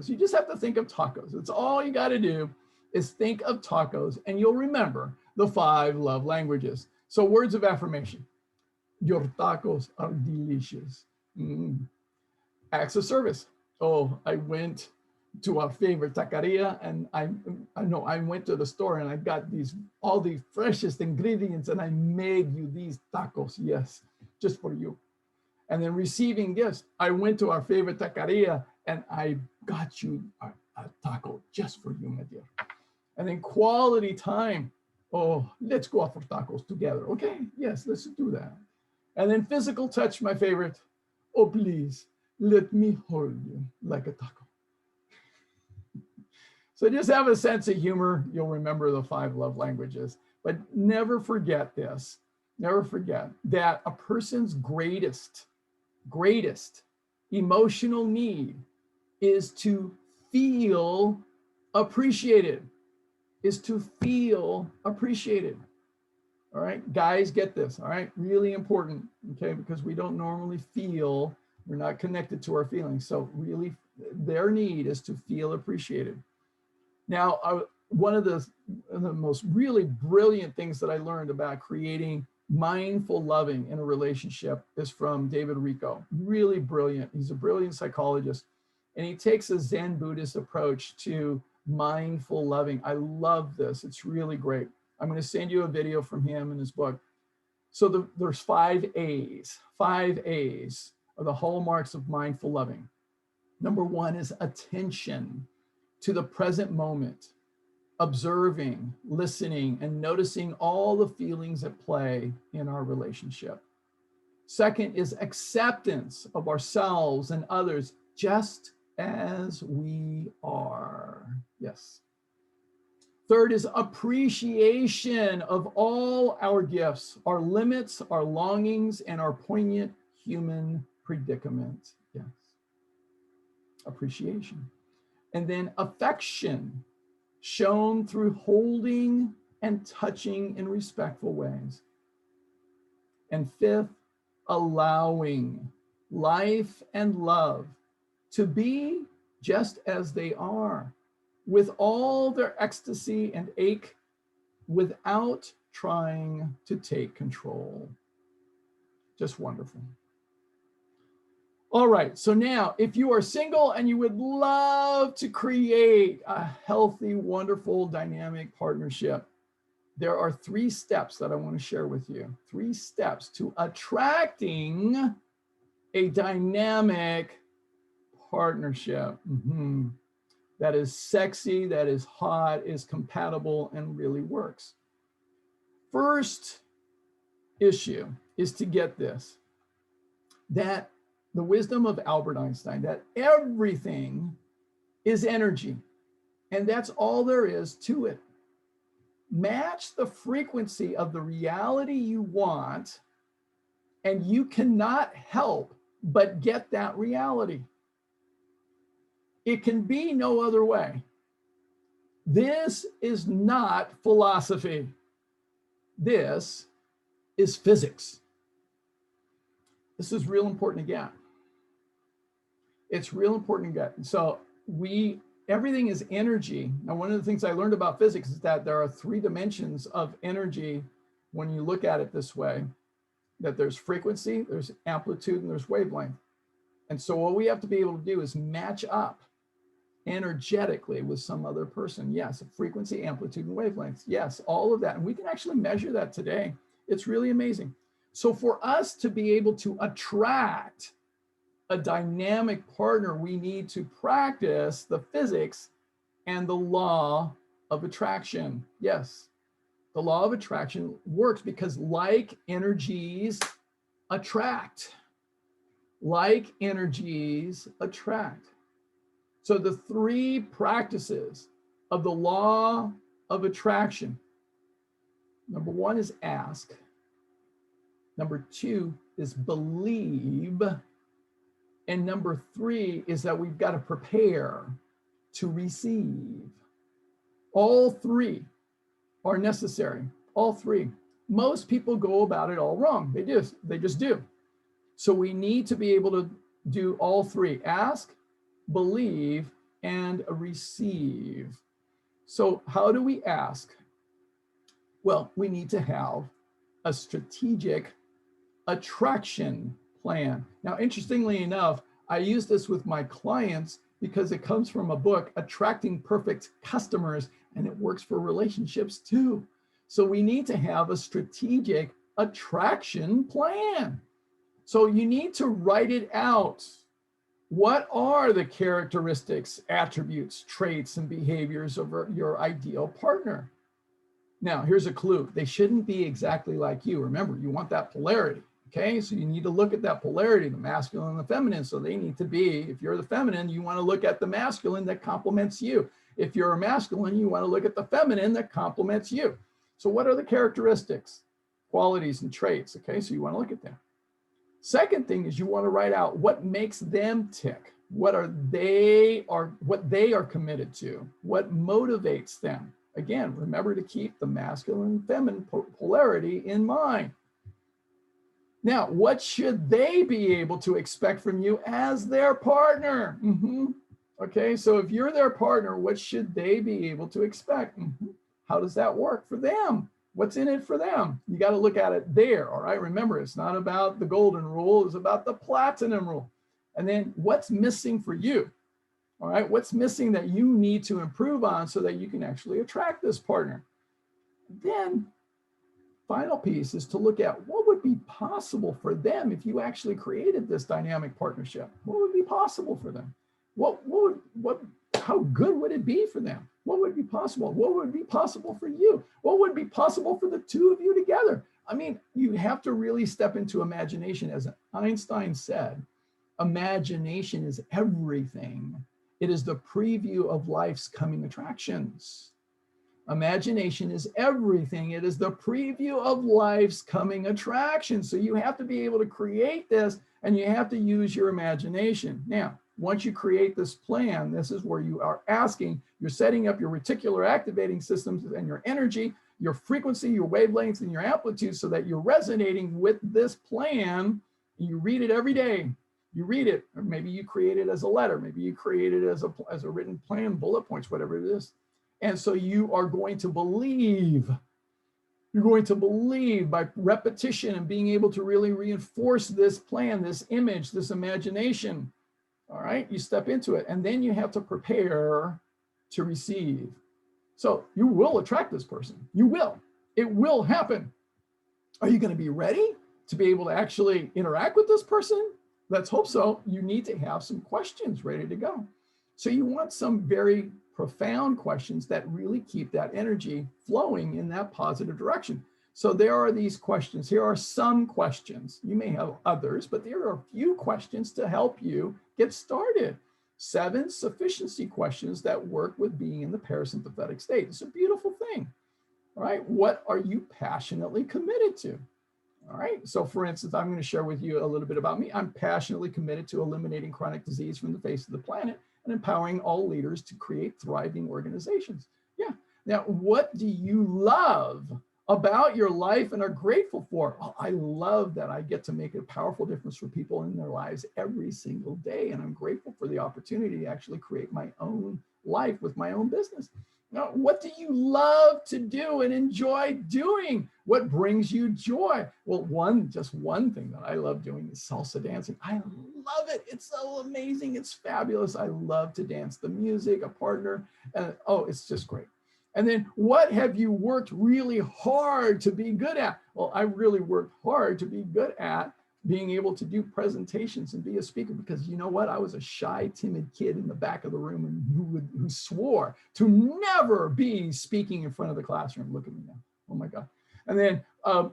You just have to think of tacos. It's all you got to do is think of tacos, and you'll remember the 5 love languages. So words of affirmation. Your tacos are delicious. Acts of service. Oh, I went to our favorite taqueria, and I know I went to the store and I got all the freshest ingredients, and I made you these tacos, yes, just for you. And then receiving gifts, I went to our favorite taqueria and I got you a taco just for you, my dear. And then quality time. Oh, let's go out for tacos together. Okay, yes, let's do that. And then physical touch, my favorite. Oh, please, let me hold you like a taco. So just have a sense of humor. You'll remember the 5 love languages, but never forget this. Never forget that a person's greatest emotional need is to feel appreciated, All right, guys, get this, all right? Really important, okay? Because we don't normally feel, we're not connected to our feelings. So really, their need is to feel appreciated. Now, one of the most really brilliant things that I learned about creating mindful loving in a relationship is from David Rico. Really brilliant. He's a brilliant psychologist, and he takes a Zen Buddhist approach to mindful loving. I love this. It's really great. I'm going to send you a video from him in his book. So there's 5 A's. 5 A's are the hallmarks of mindful loving. Number 1 is attention to the present moment, observing, listening, and noticing all the feelings at play in our relationship. Second is acceptance of ourselves and others just as we are. Yes. Third is appreciation of all our gifts, our limits, our longings, and our poignant human predicament. Yes. Appreciation. And then affection, shown through holding and touching in respectful ways. And fifth, allowing life and love to be just as they are, with all their ecstasy and ache, without trying to take control. Just wonderful. All right, so now if you are single and you would love to create a healthy, wonderful, dynamic partnership, there are 3 steps that I want to share with you. 3 steps to attracting a dynamic partnership that is sexy, that is hot, is compatible, and really works. First issue is to get this, that the wisdom of Albert Einstein, that everything is energy, and that's all there is to it. Match the frequency of the reality you want, and you cannot help but get that reality. It can be no other way. This is not philosophy. This is physics. This is real important to get. It's real important to get. So everything is energy. Now, one of the things I learned about physics is that there are 3 dimensions of energy when you look at it this way, that there's frequency, there's amplitude, and there's wavelength. And so what we have to be able to do is match up energetically with some other person. Yes, frequency, amplitude, and wavelengths. Yes, all of that. And we can actually measure that today. It's really amazing. So for us to be able to attract a dynamic partner, we need to practice the physics and the law of attraction. Yes, the law of attraction works because like energies attract. Like energies attract. So the 3 practices of the law of attraction. Number 1 is ask. Number 2 is believe. And number 3 is that we've got to prepare to receive. All 3 are necessary. All 3. Most people go about it all wrong. They just do. So we need to be able to do all 3. Ask, believe, and receive. So how do we ask? Well, we need to have a strategic attraction plan. Now, interestingly enough, I use this with my clients because it comes from a book, Attracting Perfect Customers, and it works for relationships too. So we need to have a strategic attraction plan. So you need to write it out. What are the characteristics, attributes, traits, and behaviors of your ideal partner? Now, here's a clue. They shouldn't be exactly like you. Remember, you want that polarity, okay? So you need to look at that polarity, the masculine and the feminine. So they need to be, if you're the feminine, you want to look at the masculine that complements you. If you're a masculine, you want to look at the feminine that complements you. So what are the characteristics, qualities, and traits? Okay, so you want to look at them. Second thing is you want to write out what makes them tick. What they are committed to, what motivates them. Again, remember to keep the masculine and feminine polarity in mind. Now, what should they be able to expect from you as their partner? Okay, so if you're their partner, what should they be able to expect? How does that work for them? What's in it for them? You got to look at it there, all right? Remember, it's not about the golden rule, it's about the platinum rule. And then what's missing for you? All right, what's missing that you need to improve on so that you can actually attract this partner? Then, final piece is to look at what would be possible for them if you actually created this dynamic partnership. What would be possible for them? How good would it be for them? What would be possible? What would be possible for you? What would be possible for the two of you together? I mean, you have to really step into imagination. As Einstein said, imagination is everything. It is the preview of life's coming attractions. Imagination is everything. It is the preview of life's coming attractions. So you have to be able to create this, and you have to use your imagination. Now, once you create this plan, this is where you are asking, you're setting up your reticular activating systems and your energy, your frequency, your wavelengths, and your amplitude so that you're resonating with this plan. You read it every day. You read it, or maybe you create it as a letter, maybe you create it as a written plan, bullet points, whatever it is. And so you are going to believe. You're going to believe by repetition and being able to really reinforce this plan, this image, this imagination. All right, you step into it, and then you have to prepare to receive. So you will attract this person. You will. It will happen. Are you going to be ready to be able to actually interact with this person? Let's hope so. You need to have some questions ready to go. So you want some very profound questions that really keep that energy flowing in that positive direction. So there are these questions. Here are some questions. You may have others, but there are a few questions to help you get started. 7 sufficiency questions that work with being in the parasympathetic state. It's a beautiful thing. All right. What are you passionately committed to? All right. So for instance, I'm going to share with you a little bit about me. I'm passionately committed to eliminating chronic disease from the face of the planet and empowering all leaders to create thriving organizations. Yeah. Now, what do you love about your life and are grateful for? Oh, I love that I get to make a powerful difference for people in their lives every single day. And I'm grateful for the opportunity to actually create my own life with my own business. Now, what do you love to do and enjoy doing? What brings you joy? Well, just one thing that I love doing is salsa dancing. I love it. It's so amazing. It's fabulous. I love to dance the music, a partner, and oh, it's just great. And then what have you worked really hard to be good at? Well, I really worked hard to be good at being able to do presentations and be a speaker, because you know what? I was a shy, timid kid in the back of the room and who swore to never be speaking in front of the classroom. Look at me now. Oh my God. And then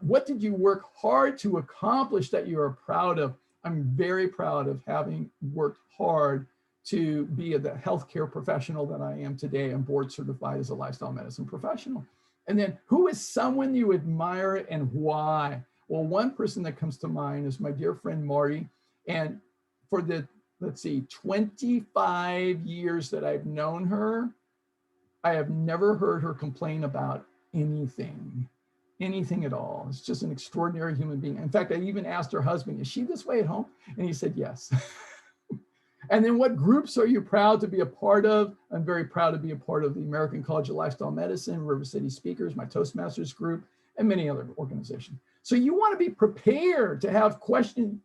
what did you work hard to accomplish that you are proud of? I'm very proud of having worked hard to be the healthcare professional that I am today. I'm board certified as a lifestyle medicine professional. And then who is someone you admire and why? Well, one person that comes to mind is my dear friend Marty. And for the, 25 years that I've known her, I have never heard her complain about anything at all. It's just an extraordinary human being. In fact, I even asked her husband, is she this way at home? And he said, yes. And then what groups are you proud to be a part of? I'm very proud to be a part of the American College of Lifestyle Medicine, River City Speakers, my Toastmasters group, and many other organizations. So you want to be prepared to have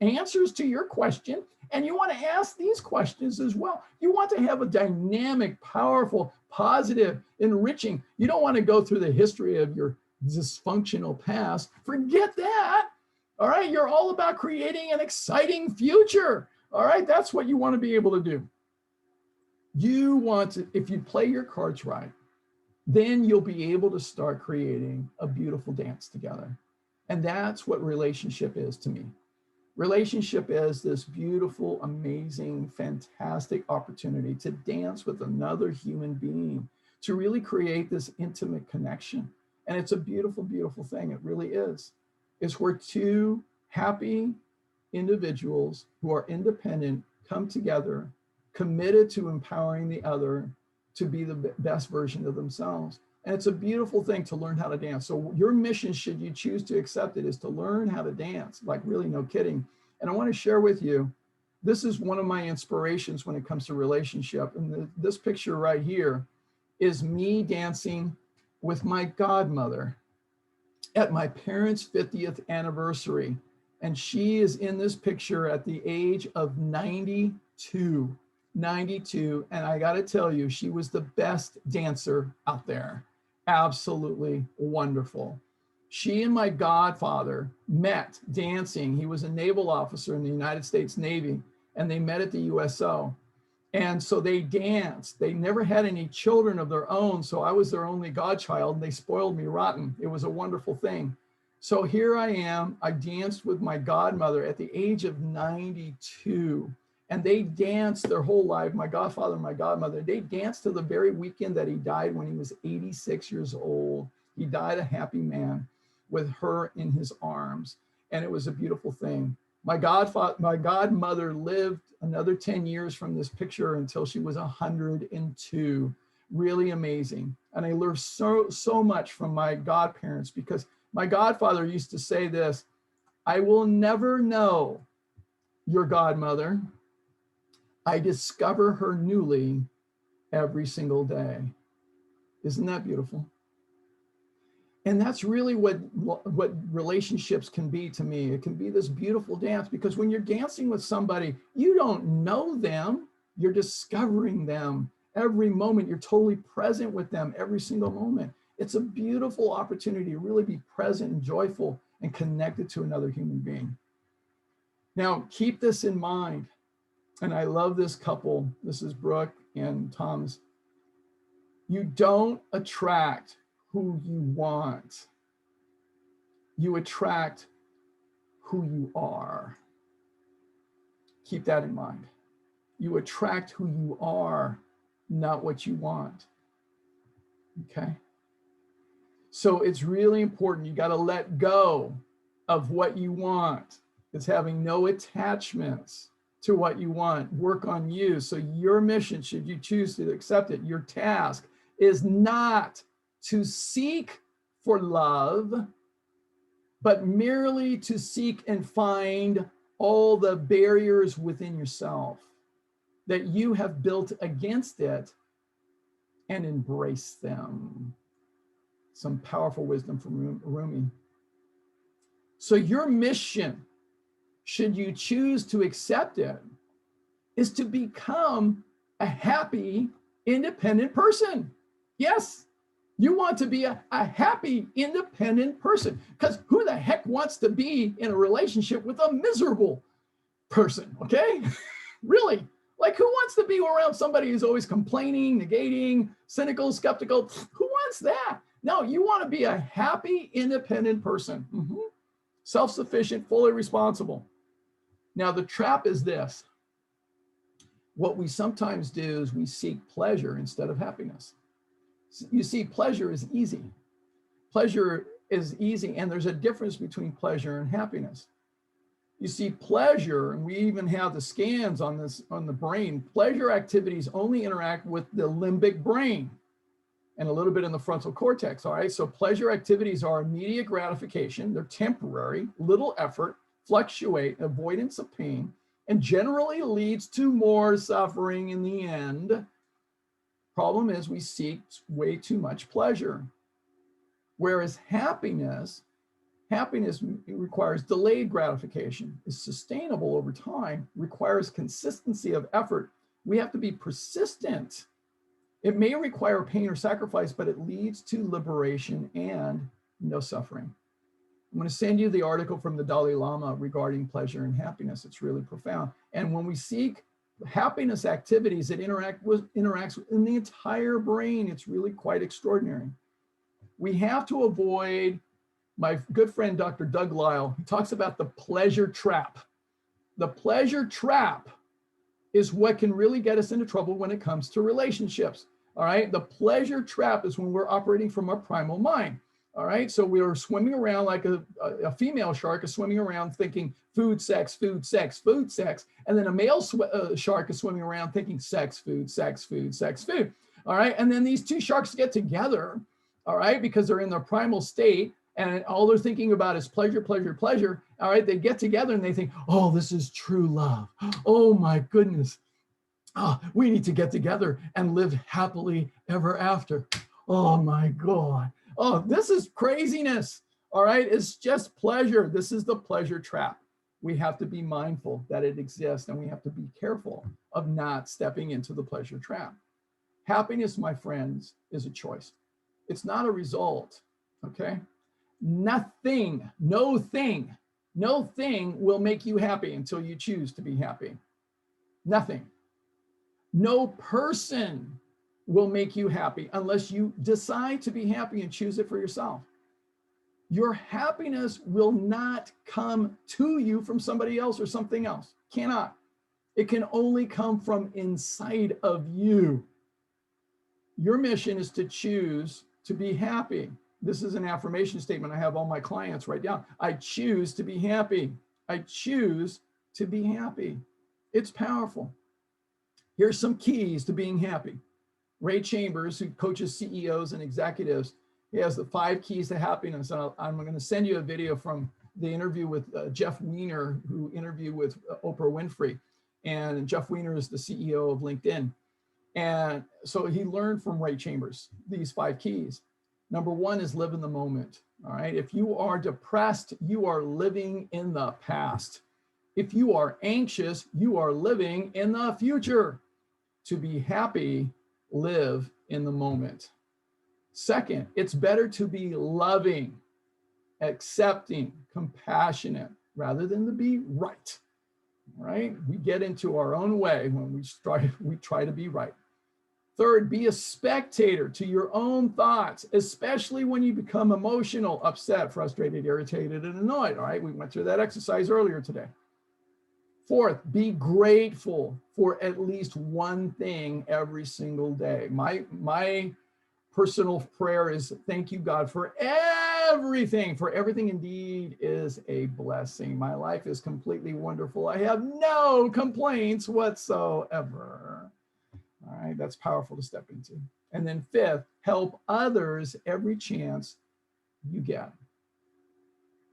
answers to your question And you want to ask these questions as well. You want to have a dynamic, powerful, positive, enriching. You don't want to go through the history of your dysfunctional past. Forget that. All right. You're all about creating an exciting future. All right. That's what you want to be able to do. You want to, if you play your cards right, then you'll be able to start creating a beautiful dance together. And that's what relationship is to me. Relationship is this beautiful, amazing, fantastic opportunity to dance with another human being, to really create this intimate connection. And it's a beautiful, beautiful thing. It really is. It's where two happy individuals who are independent come together, committed to empowering the other to be the best version of themselves. And it's a beautiful thing to learn how to dance. So your mission, should you choose to accept it, is to learn how to dance, like really no kidding. And I want to share with you, this is one of my inspirations when it comes to relationship. And this picture right here is me dancing with my godmother at my parents' 50th anniversary. And she is in this picture at the age of 92. 92. And I got to tell you, she was the best dancer out there. Absolutely wonderful. She and my godfather met dancing. He was a naval officer in the United States Navy, and they met at the USO. And so they danced. They never had any children of their own. So I was their only godchild, and they spoiled me rotten. It was a wonderful thing. So here I am. I danced with my godmother at the age of 92. And they danced their whole life, my godfather and my godmother. They danced to the very weekend that he died, when he was 86 years old. He died a happy man with her in his arms. And it was a beautiful thing. My godmother lived another 10 years from this picture until she was 102. Really amazing. And I learned so much from my godparents, because my godfather used to say this: I will never know your godmother. I discover her newly every single day. Isn't that beautiful? And that's really what relationships can be to me. It can be this beautiful dance, because when you're dancing with somebody, you don't know them, you're discovering them every moment. You're totally present with them every single moment. It's a beautiful opportunity to really be present and joyful and connected to another human being. Now, keep this in mind. And I love this couple. This is Brooke and Thomas. You don't attract who you want. You attract who you are. Keep that in mind. You attract who you are, not what you want. Okay? So it's really important. You got to let go of what you want. It's having no attachments to what you want. Work on you. So your mission, should you choose to accept it, your task is not to seek for love, but merely to seek and find all the barriers within yourself that you have built against it and embrace them. Some powerful wisdom from Rumi. So your mission, should you choose to accept it, is to become a happy, independent person. Yes, you want to be a happy, independent person, because who the heck wants to be in a relationship with a miserable person, okay? Really, like, who wants to be around somebody who's always complaining, negating, cynical, skeptical? Who wants that? No, you want to be a happy, independent person. Self-sufficient, fully responsible. Now, the trap is this. What we sometimes do is we seek pleasure instead of happiness. You see, pleasure is easy. Pleasure is easy, and there's a difference between pleasure and happiness. You see, pleasure, and we even have the scans on this, on the brain, pleasure activities only interact with the limbic brain and a little bit in the frontal cortex, all right? So pleasure activities are immediate gratification, they're temporary, little effort, fluctuate, avoidance of pain, and generally leads to more suffering in the end. Problem is, we seek way too much pleasure. Whereas happiness Happiness requires delayed gratification, is sustainable over time, requires consistency of effort. We have to be persistent. It may require pain or sacrifice, but it leads to liberation and no suffering. I'm going to send you the article from the Dalai Lama regarding pleasure and happiness. It's really profound. And when we seek happiness activities, it interacts in the entire brain. It's really quite extraordinary. We have to avoid, my good friend, Dr. Doug Lisle, he talks about the pleasure trap. The pleasure trap is what can really get us into trouble when it comes to relationships. All right. The pleasure trap is when we're operating from our primal mind. All right. So we are swimming around like a female shark is swimming around thinking food, sex, food, sex, food, sex. And then a male shark is swimming around thinking sex, food, sex, food, sex, food. All right. And then these two sharks get together. All right. Because they're in their primal state. And all they're thinking about is pleasure, pleasure, pleasure. All right. They get together and they think, oh, this is true love. Oh, my goodness. Oh, we need to get together and live happily ever after. Oh, my God. Oh, this is craziness. All right. It's just pleasure. This is the pleasure trap. We have to be mindful that it exists, and we have to be careful of not stepping into the pleasure trap. Happiness, my friends, is a choice. It's not a result. Okay. Nothing, no thing will make you happy until you choose to be happy. Nothing. No person will make you happy unless you decide to be happy and choose it for yourself. Your happiness will not come to you from somebody else or something else. Cannot. It can only come from inside of you. Your mission is to choose to be happy. This is an affirmation statement I have all my clients write down. I choose to be happy. I choose to be happy. It's powerful. Here's some keys to being happy. Ray Chambers, who coaches CEOs and executives, he has the 5 keys to happiness. And I'm going to send you a video from the interview with Jeff Weiner, who interviewed with Oprah Winfrey. And Jeff Weiner is the CEO of LinkedIn. And so he learned from Ray Chambers these 5 keys. Number 1 is live in the moment. All right. If you are depressed, you are living in the past. If you are anxious, you are living in the future. To be happy, live in the moment. Second, it's better to be loving, accepting, compassionate, rather than to be right. Right? We get into our own way when we try to be right. Third, be a spectator to your own thoughts, especially when you become emotional, upset, frustrated, irritated, and annoyed. All right, we went through that exercise earlier today. Fourth, be grateful for at least one thing every single day. My personal prayer is thank you, God, for everything. For everything indeed is a blessing. My life is completely wonderful. I have no complaints whatsoever. All right, that's powerful to step into. And then fifth, help others every chance you get.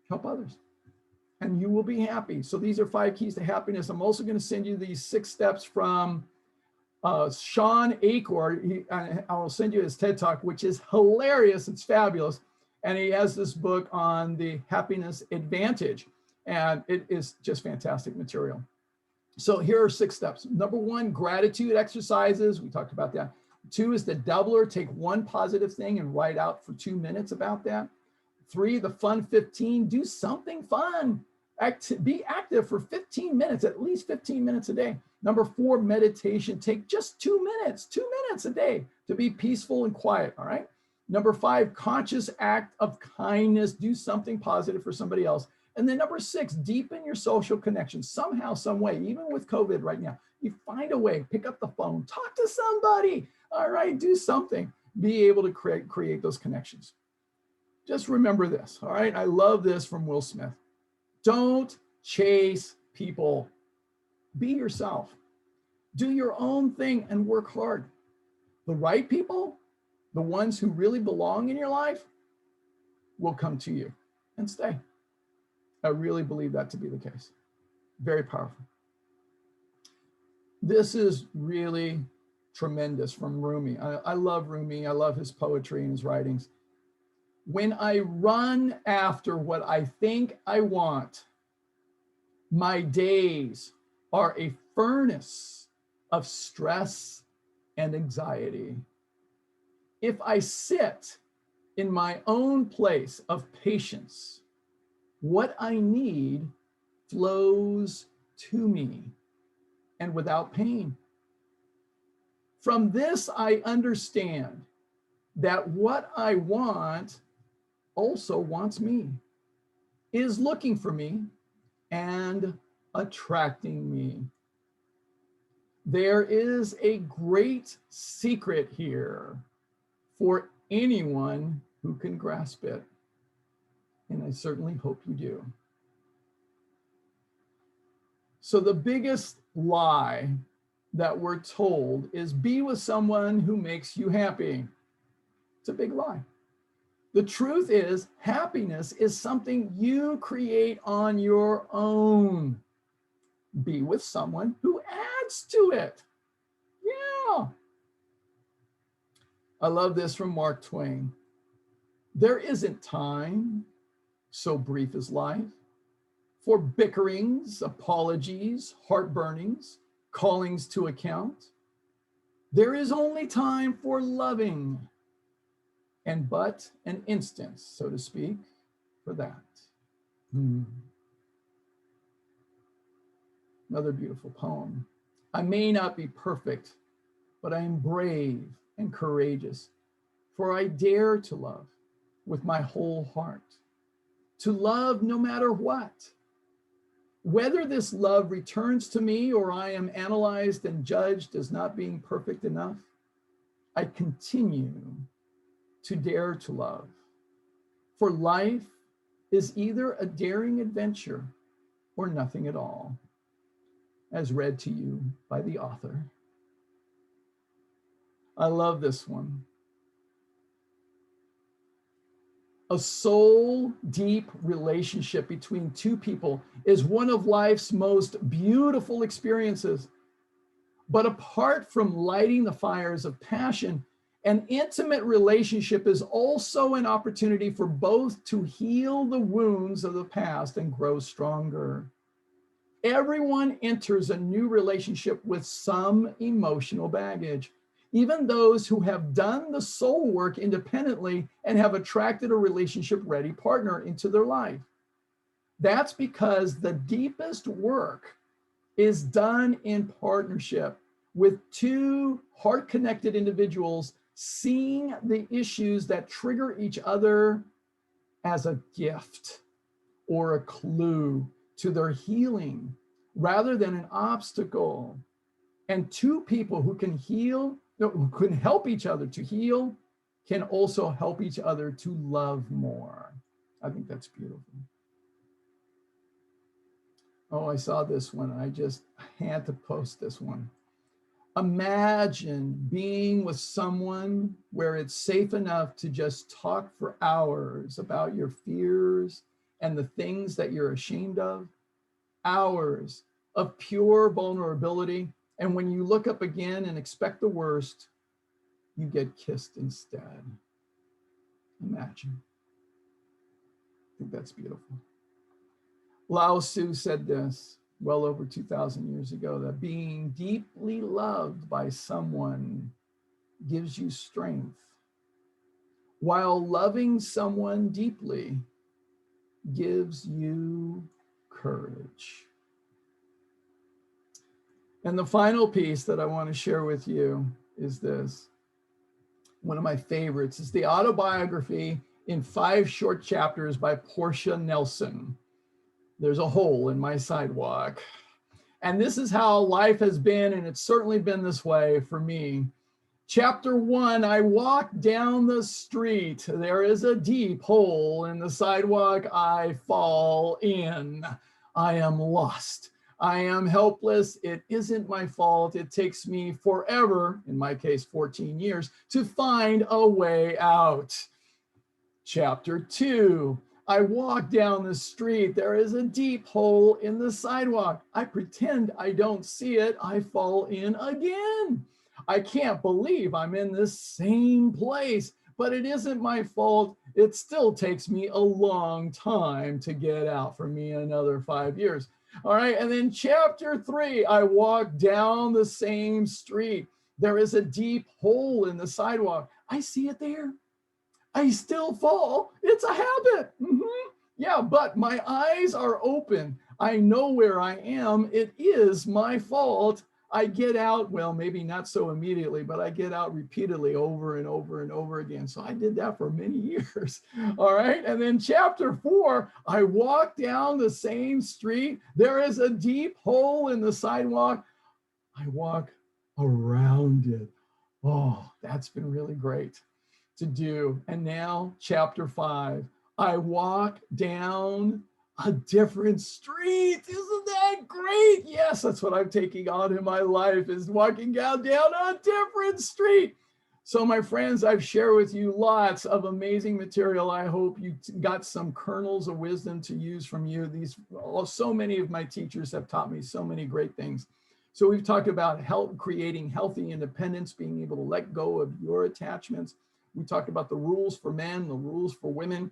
Help others, and you will be happy. So these are 5 keys to happiness. I'm also going to send you these 6 steps from Sean Achor. I will send you his TED Talk, which is hilarious. It's fabulous. And he has this book on the happiness advantage. And it is just fantastic material. So here are 6 steps. Number 1, gratitude exercises. We talked about that. 2 is the doubler. Take one positive thing and write out for 2 minutes about that. 3, the fun 15. Do something fun. Be active for 15 minutes, at least 15 minutes a day. Number 4, meditation. Take just 2 minutes a day to be peaceful and quiet, all right? Number 5, conscious act of kindness. Do something positive for somebody else. And then number 6, deepen your social connections somehow, some way. Even with COVID right now, you find a way, pick up the phone, talk to somebody, all right? Do something. Be able to create those connections. Just remember this, all right? I love this from Will Smith. Don't chase people. Be yourself. Do your own thing and work hard. The right people, the ones who really belong in your life, will come to you and stay. I really believe that to be the case. Very powerful. This is really tremendous from Rumi. I love Rumi. I love his poetry and his writings. When I run after what I think I want, my days are a furnace of stress and anxiety. If I sit in my own place of patience, what I need flows to me and without pain. From this, I understand that what I want also wants me, is looking for me and attracting me. There is a great secret here for anyone who can grasp it, and I certainly hope you do. So the biggest lie that we're told is be with someone who makes you happy. It's a big lie. The truth is, happiness is something you create on your own. Be with someone who adds to it. Yeah. I love this from Mark Twain. There isn't time, so brief is life, for bickerings, apologies, heartburnings, callings to account. There is only time for loving, and but an instance, so to speak, for that. Another beautiful poem. I may not be perfect, but I am brave and courageous, for I dare to love with my whole heart, to love no matter what. Whether this love returns to me or I am analyzed and judged as not being perfect enough, I continue to dare to love. For life is either a daring adventure or nothing at all, as read to you by the author. I love this one. A soul deep relationship between two people is one of life's most beautiful experiences. But apart from lighting the fires of passion, an intimate relationship is also an opportunity for both to heal the wounds of the past and grow stronger. Everyone enters a new relationship with some emotional baggage. Even those who have done the soul work independently and have attracted a relationship-ready partner into their life. That's because the deepest work is done in partnership with two heart-connected individuals seeing the issues that trigger each other as a gift or a clue to their healing rather than an obstacle. And two people who can heal, who can help each other to heal, can also help each other to love more. I think that's beautiful. Oh, I saw this one. I just had to post this one. Imagine being with someone where it's safe enough to just talk for hours about your fears and the things that you're ashamed of. Hours of pure vulnerability. And when you look up again and expect the worst, you get kissed instead. Imagine. I think that's beautiful. Lao Tzu said this well over 2,000 years ago, that being deeply loved by someone gives you strength, while loving someone deeply gives you courage. And the final piece that I want to share with you is this. One of my favorites is the autobiography in 5 short chapters by Portia Nelson. There's a hole in my sidewalk. And this is how life has been, and it's certainly been this way for me. Chapter 1, I walk down the street. There is a deep hole in the sidewalk. I fall in. I am lost. I am helpless. It isn't my fault. It takes me forever, in my case, 14 years, to find a way out. Chapter 2, I walk down the street. There is a deep hole in the sidewalk. I pretend I don't see it. I fall in again. I can't believe I'm in this same place, but it isn't my fault. It still takes me a long time to get out. For me, another 5 years. All right. And then chapter 3, I walk down the same street. There is a deep hole in the sidewalk. I see it there. I still fall. It's a habit. Yeah, but my eyes are open. I know where I am. It is my fault. I get out, well, maybe not so immediately, but I get out repeatedly over and over and over again. So I did that for many years. All right. And then chapter 4, I walk down the same street. There is a deep hole in the sidewalk. I walk around it. Oh, that's been really great to do. And now chapter 5, I walk down a different street. Isn't that great? Yes, that's what I'm taking on in my life, is walking down a different street. So my friends, I've shared with you lots of amazing material. I hope you got some kernels of wisdom to use from you. So many of my teachers have taught me so many great things. So we've talked about creating healthy independence, being able to let go of your attachments. We talked about the rules for men, the rules for women,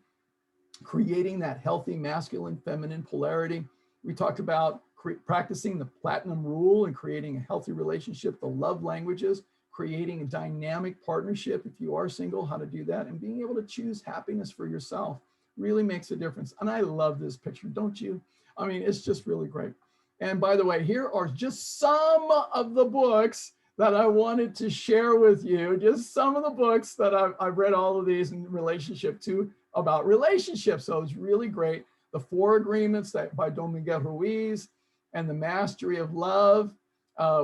creating that healthy masculine feminine polarity. We talked about practicing the platinum rule and creating a healthy relationship, the love languages, creating a dynamic partnership if you are single, how to do that, and being able to choose happiness for yourself really makes a difference. And I love this picture, don't you? I mean, it's just really great. And by the way, here are just some of the books that I wanted to share with you, just some of the books that I've read, all of these in relationship to, about relationships. So it's really great. The 4 Agreements by Don Miguel Ruiz, and The Mastery of Love.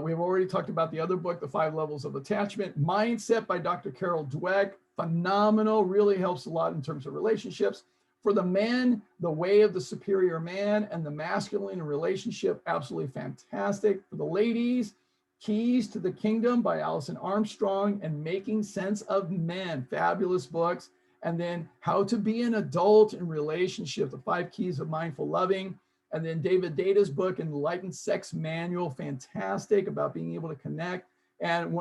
We've already talked about the other book, The 5 Levels of Attachment. Mindset by Dr. Carol Dweck. Phenomenal, really helps a lot in terms of relationships. For the men, The Way of the Superior Man and the Masculine Relationship, absolutely fantastic. For the ladies, Keys to the Kingdom by Allison Armstrong and Making Sense of Men, fabulous books. And then How to Be an Adult in Relationship, The 5 Keys of Mindful Loving. And then David Deda's book, Enlightened Sex Manual, fantastic, about being able to connect. And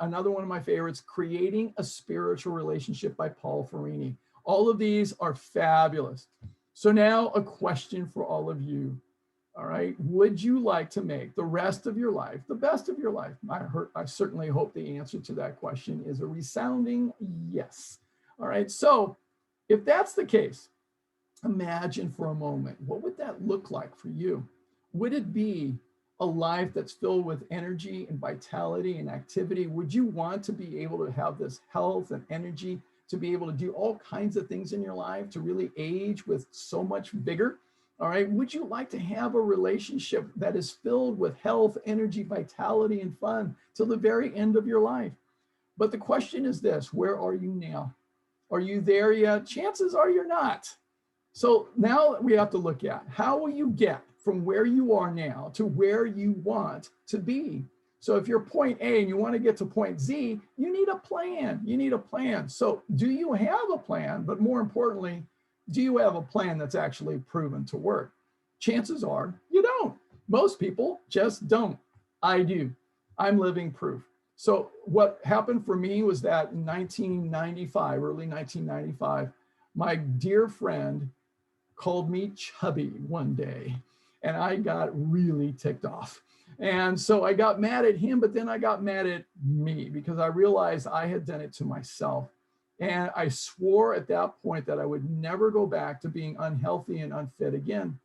another one of my favorites, Creating a Spiritual Relationship by Paul Ferrini. All of these are fabulous. So now a question for all of you. All right, would you like to make the rest of your life the best of your life? I certainly hope the answer to that question is a resounding yes. All right, so if that's the case, imagine for a moment, what would that look like for you? Would it be a life that's filled with energy and vitality and activity? Would you want to be able to have this health and energy to be able to do all kinds of things in your life, to really age with so much vigor? All right, would you like to have a relationship that is filled with health, energy, vitality, and fun till the very end of your life? But the question is this, where are you now? Are you there yet? Chances are you're not. So now we have to look at, how will you get from where you are now to where you want to be? So if you're point A and you want to get to point Z, you need a plan. You need a plan. So do you have a plan? But more importantly, do you have a plan that's actually proven to work? Chances are you don't. Most people just don't. I do. I'm living proof. So what happened for me was that in 1995, early 1995, my dear friend called me chubby one day, and I got really ticked off. And so I got mad at him, but then I got mad at me because I realized I had done it to myself. And I swore at that point that I would never go back to being unhealthy and unfit again.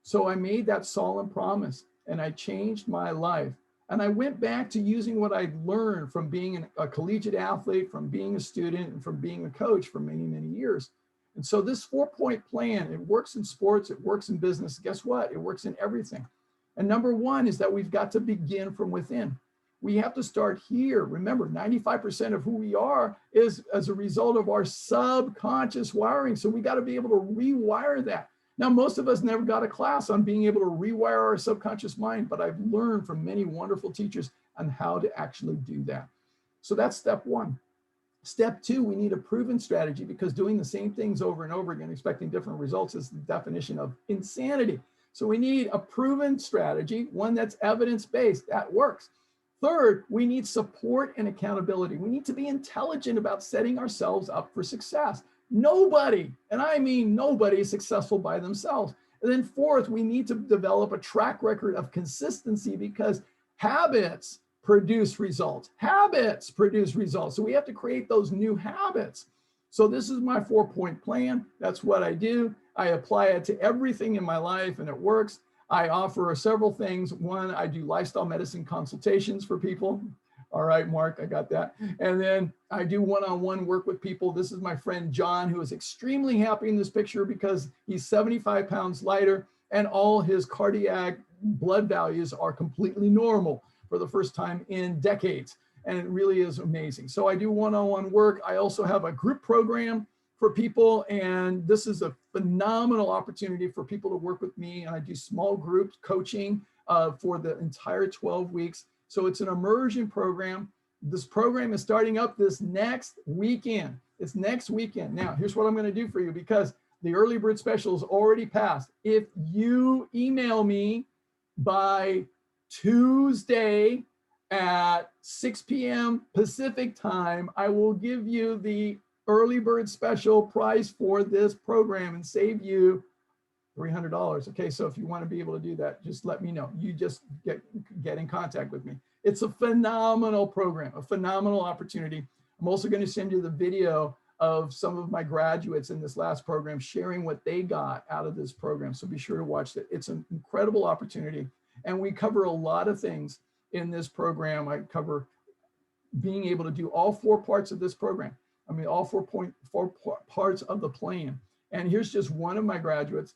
So I made that solemn promise and I changed my life. And I went back to using what I learned from being a collegiate athlete, from being a student, and from being a coach for many, many years. And so this 4-point plan, it works in sports, it works in business. Guess what? It works in everything. And number 1 is that we've got to begin from within. We have to start here. Remember, 95% of who we are is as a result of our subconscious wiring. So we got to be able to rewire that. Now, most of us never got a class on being able to rewire our subconscious mind, but I've learned from many wonderful teachers on how to actually do that. So that's step 1. Step 2, we need a proven strategy, because doing the same things over and over again, expecting different results, is the definition of insanity. So we need a proven strategy, one that's evidence-based, that works. Third, we need support and accountability. We need to be intelligent about setting ourselves up for success. Nobody, and I mean nobody, is successful by themselves. And then fourth, we need to develop a track record of consistency, because habits produce results. Habits produce results. So we have to create those new habits. So this is my 4-point plan. That's what I do. I apply it to everything in my life, and it works. I offer several things. One, I do lifestyle medicine consultations for people. All right, Mark, I got that. And then I do one-on-one work with people. This is my friend John, who is extremely happy in this picture because he's 75 pounds lighter and all his cardiac blood values are completely normal for the first time in decades. And it really is amazing. So I do one-on-one work. I also have a group program for people, and this is a phenomenal opportunity for people to work with me. And I do small group coaching for the entire 12 weeks. So it's an immersion program. This program is starting up this next weekend. It's next weekend. Now, here's what I'm going to do for you, because the early bird special is already passed. If you email me by Tuesday at 6 p.m. Pacific time, I will give you the early bird special price for this program and save you $300. Okay, so if you want to be able to do that, just let me know. You just get in contact with me. It's a phenomenal program, a phenomenal opportunity. I'm also going to send you the video of some of my graduates in this last program sharing what they got out of this program. So be sure to watch it. It's an incredible opportunity. And we cover a lot of things in this program. I cover being able to do all 4 parts of this program. I mean, all 4 parts of the plan. And here's just one of my graduates.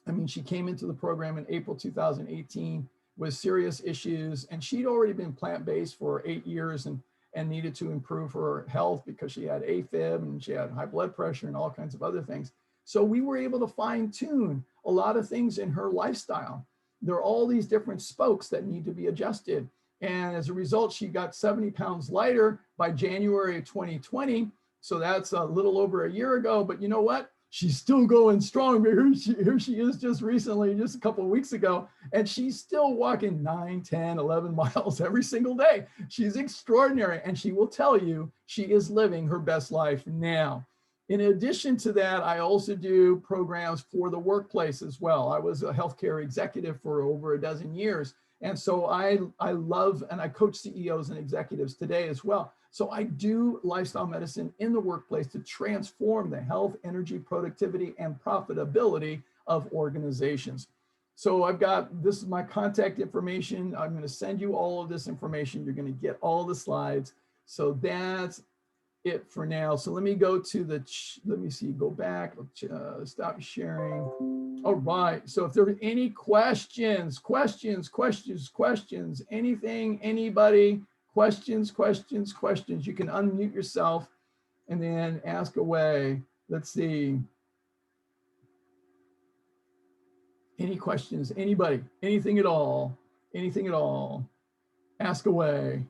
I mean, she came into the program in April 2018 with serious issues, and she'd already been plant-based for 8 years and needed to improve her health because she had AFib and she had high blood pressure and all kinds of other things. So we were able to fine-tune a lot of things in her lifestyle. There are all these different spokes that need to be adjusted. And as a result, she got 70 pounds lighter by January of 2020. So that's a little over a year ago, but you know what? She's still going strong. Here she is just recently, just a couple of weeks ago, and she's still walking 9, 10, 11 miles every single day. She's extraordinary, and she will tell you she is living her best life now. In addition to that, I also do programs for the workplace as well. I was a healthcare executive for over a dozen years. And so I love, and I coach CEOs and executives today as well. So I do lifestyle medicine in the workplace to transform the health, energy, productivity, and profitability of organizations. So this is my contact information. I'm going to send you all of this information. You're going to get all the slides. So that's it for now. So let me go to let me see, go back, stop sharing. All right, so if there are any questions, anything, anybody, questions, you can unmute yourself and then ask away. Let's see. Any questions, anybody, anything at all, ask away.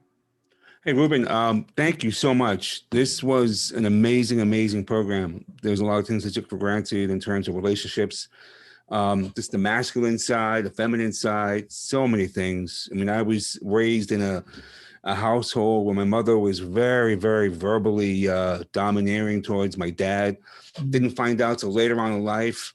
Hey, Ruben, thank you so much. This was an amazing program. There's a lot of things I took for granted in terms of relationships, just the masculine side, the feminine side, so many things. I mean, I was raised in a household where my mother was very verbally domineering towards my dad. Didn't find out till later on in life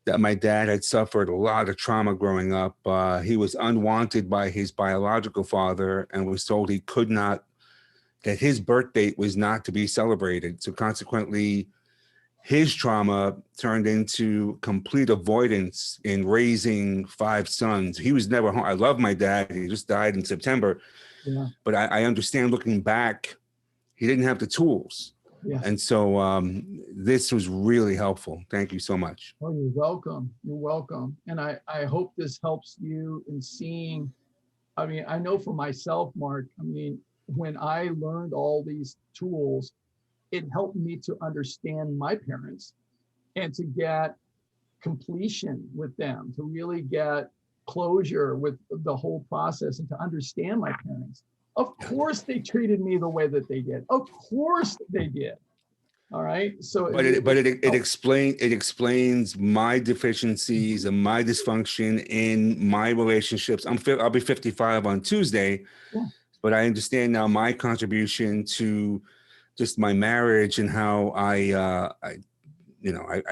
that my dad had suffered a lot of trauma growing up. He was unwanted by his biological father and was told he could not, that his birth date was not to be celebrated. So consequently, his trauma turned into complete avoidance in raising 5 sons. He was never home. I love my dad. He just died in September. Yeah. But I understand looking back, he didn't have the tools. Yes. And so this was really helpful. Thank you so much. Oh, you're welcome. You're welcome. And I hope this helps you in seeing, I mean, I know for myself, Mark, I mean, when I learned all these tools, it helped me to understand my parents and to get completion with them, to really get closure with the whole process and to understand my parents. Of course they treated me the way that they did. Of course they did. All right. So it explains my deficiencies and my dysfunction in my relationships. I'll be 55 on Tuesday, yeah. But I understand now my contribution to just my marriage and how I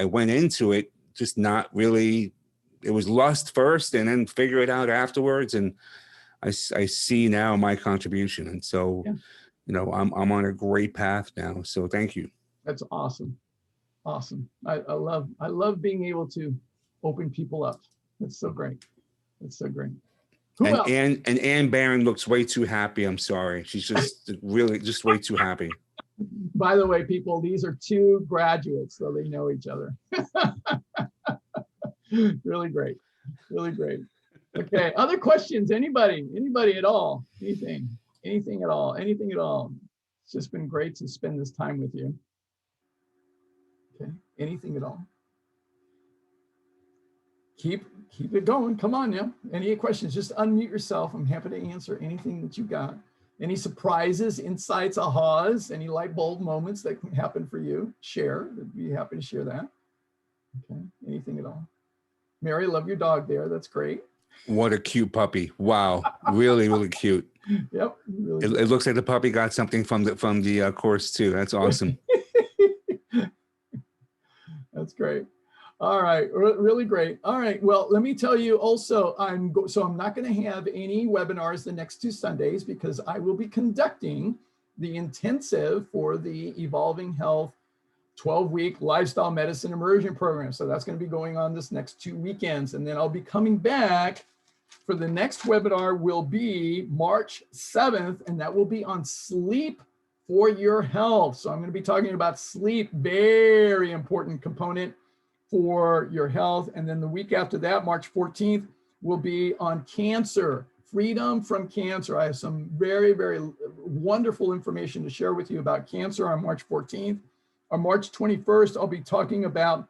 went into it just not really, it was lust first and then figure it out afterwards. And I see now my contribution. And so, Yeah. I'm on a great path now. So thank you. That's awesome. Awesome. I love being able to open people up. It's so great. It's so great. Who And else? Ann Barron looks way too happy. I'm sorry. She's just really just way too happy. By the way, people, these are two graduates, so they know each other. Really great. Really great. Okay. Other questions? Anybody at all? Anything at all? Anything at all? It's just been great to spend this time with you. Okay. Anything at all? Keep it going. Come on now. Any questions? Just unmute yourself. I'm happy to answer anything that you got. Any surprises, insights, ahas, any light bulb moments that can happen for you? Share. I'd be happy to share that. Okay. Anything at all? Mary, love your dog there. That's great. What a cute puppy. Wow. Really, really cute. Yep. Really it looks like the puppy got something from the course too. That's awesome. That's great. All right, really great. All right, well, let me tell you also, I'm not going to have any webinars the next 2 Sundays because I will be conducting the intensive for the Evolving Health 12-week lifestyle medicine immersion program. So that's going to be going on this next 2 weekends. And then I'll be coming back for the next webinar will be March 7th, and that will be on sleep for your health. So I'm going to be talking about sleep, very important component for your health. And then the week after that, March 14th, will be on cancer, freedom from cancer. I have some very, very wonderful information to share with you about cancer on March 14th. On March 21st, I'll be talking about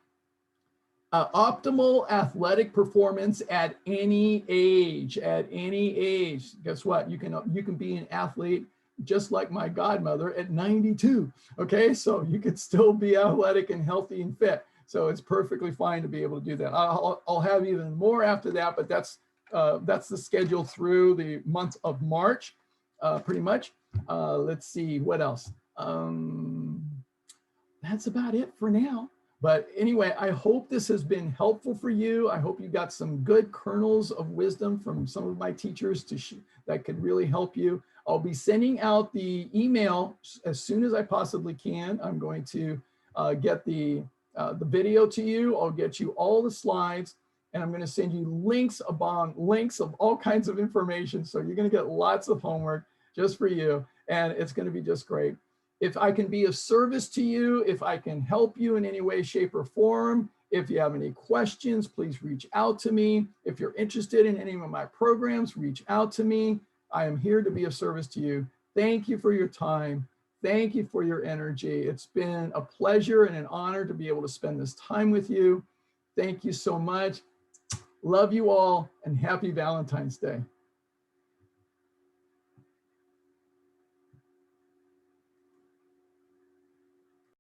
optimal athletic performance at any age. At any age, guess what? You can be an athlete just like my godmother at 92. Okay, so you could still be athletic and healthy and fit. So it's perfectly fine to be able to do that. I'll have even more after that, but that's the schedule through the month of March, pretty much. Let's see, what else? That's about it for now. But anyway, I hope this has been helpful for you. I hope you got some good kernels of wisdom from some of my teachers that could really help you. I'll be sending out the email as soon as I possibly can. I'm going to get the video to you. I'll get you all the slides, and I'm going to send you links upon links of all kinds of information. So you're going to get lots of homework just for you, and it's going to be just great. If I can be of service to you, if I can help you in any way, shape, or form, if you have any questions, please reach out to me. If you're interested in any of my programs, reach out to me. I am here to be of service to you. Thank you for your time. Thank you for your energy. It's been a pleasure and an honor to be able to spend this time with you. Thank you so much. Love you all, and happy Valentine's Day.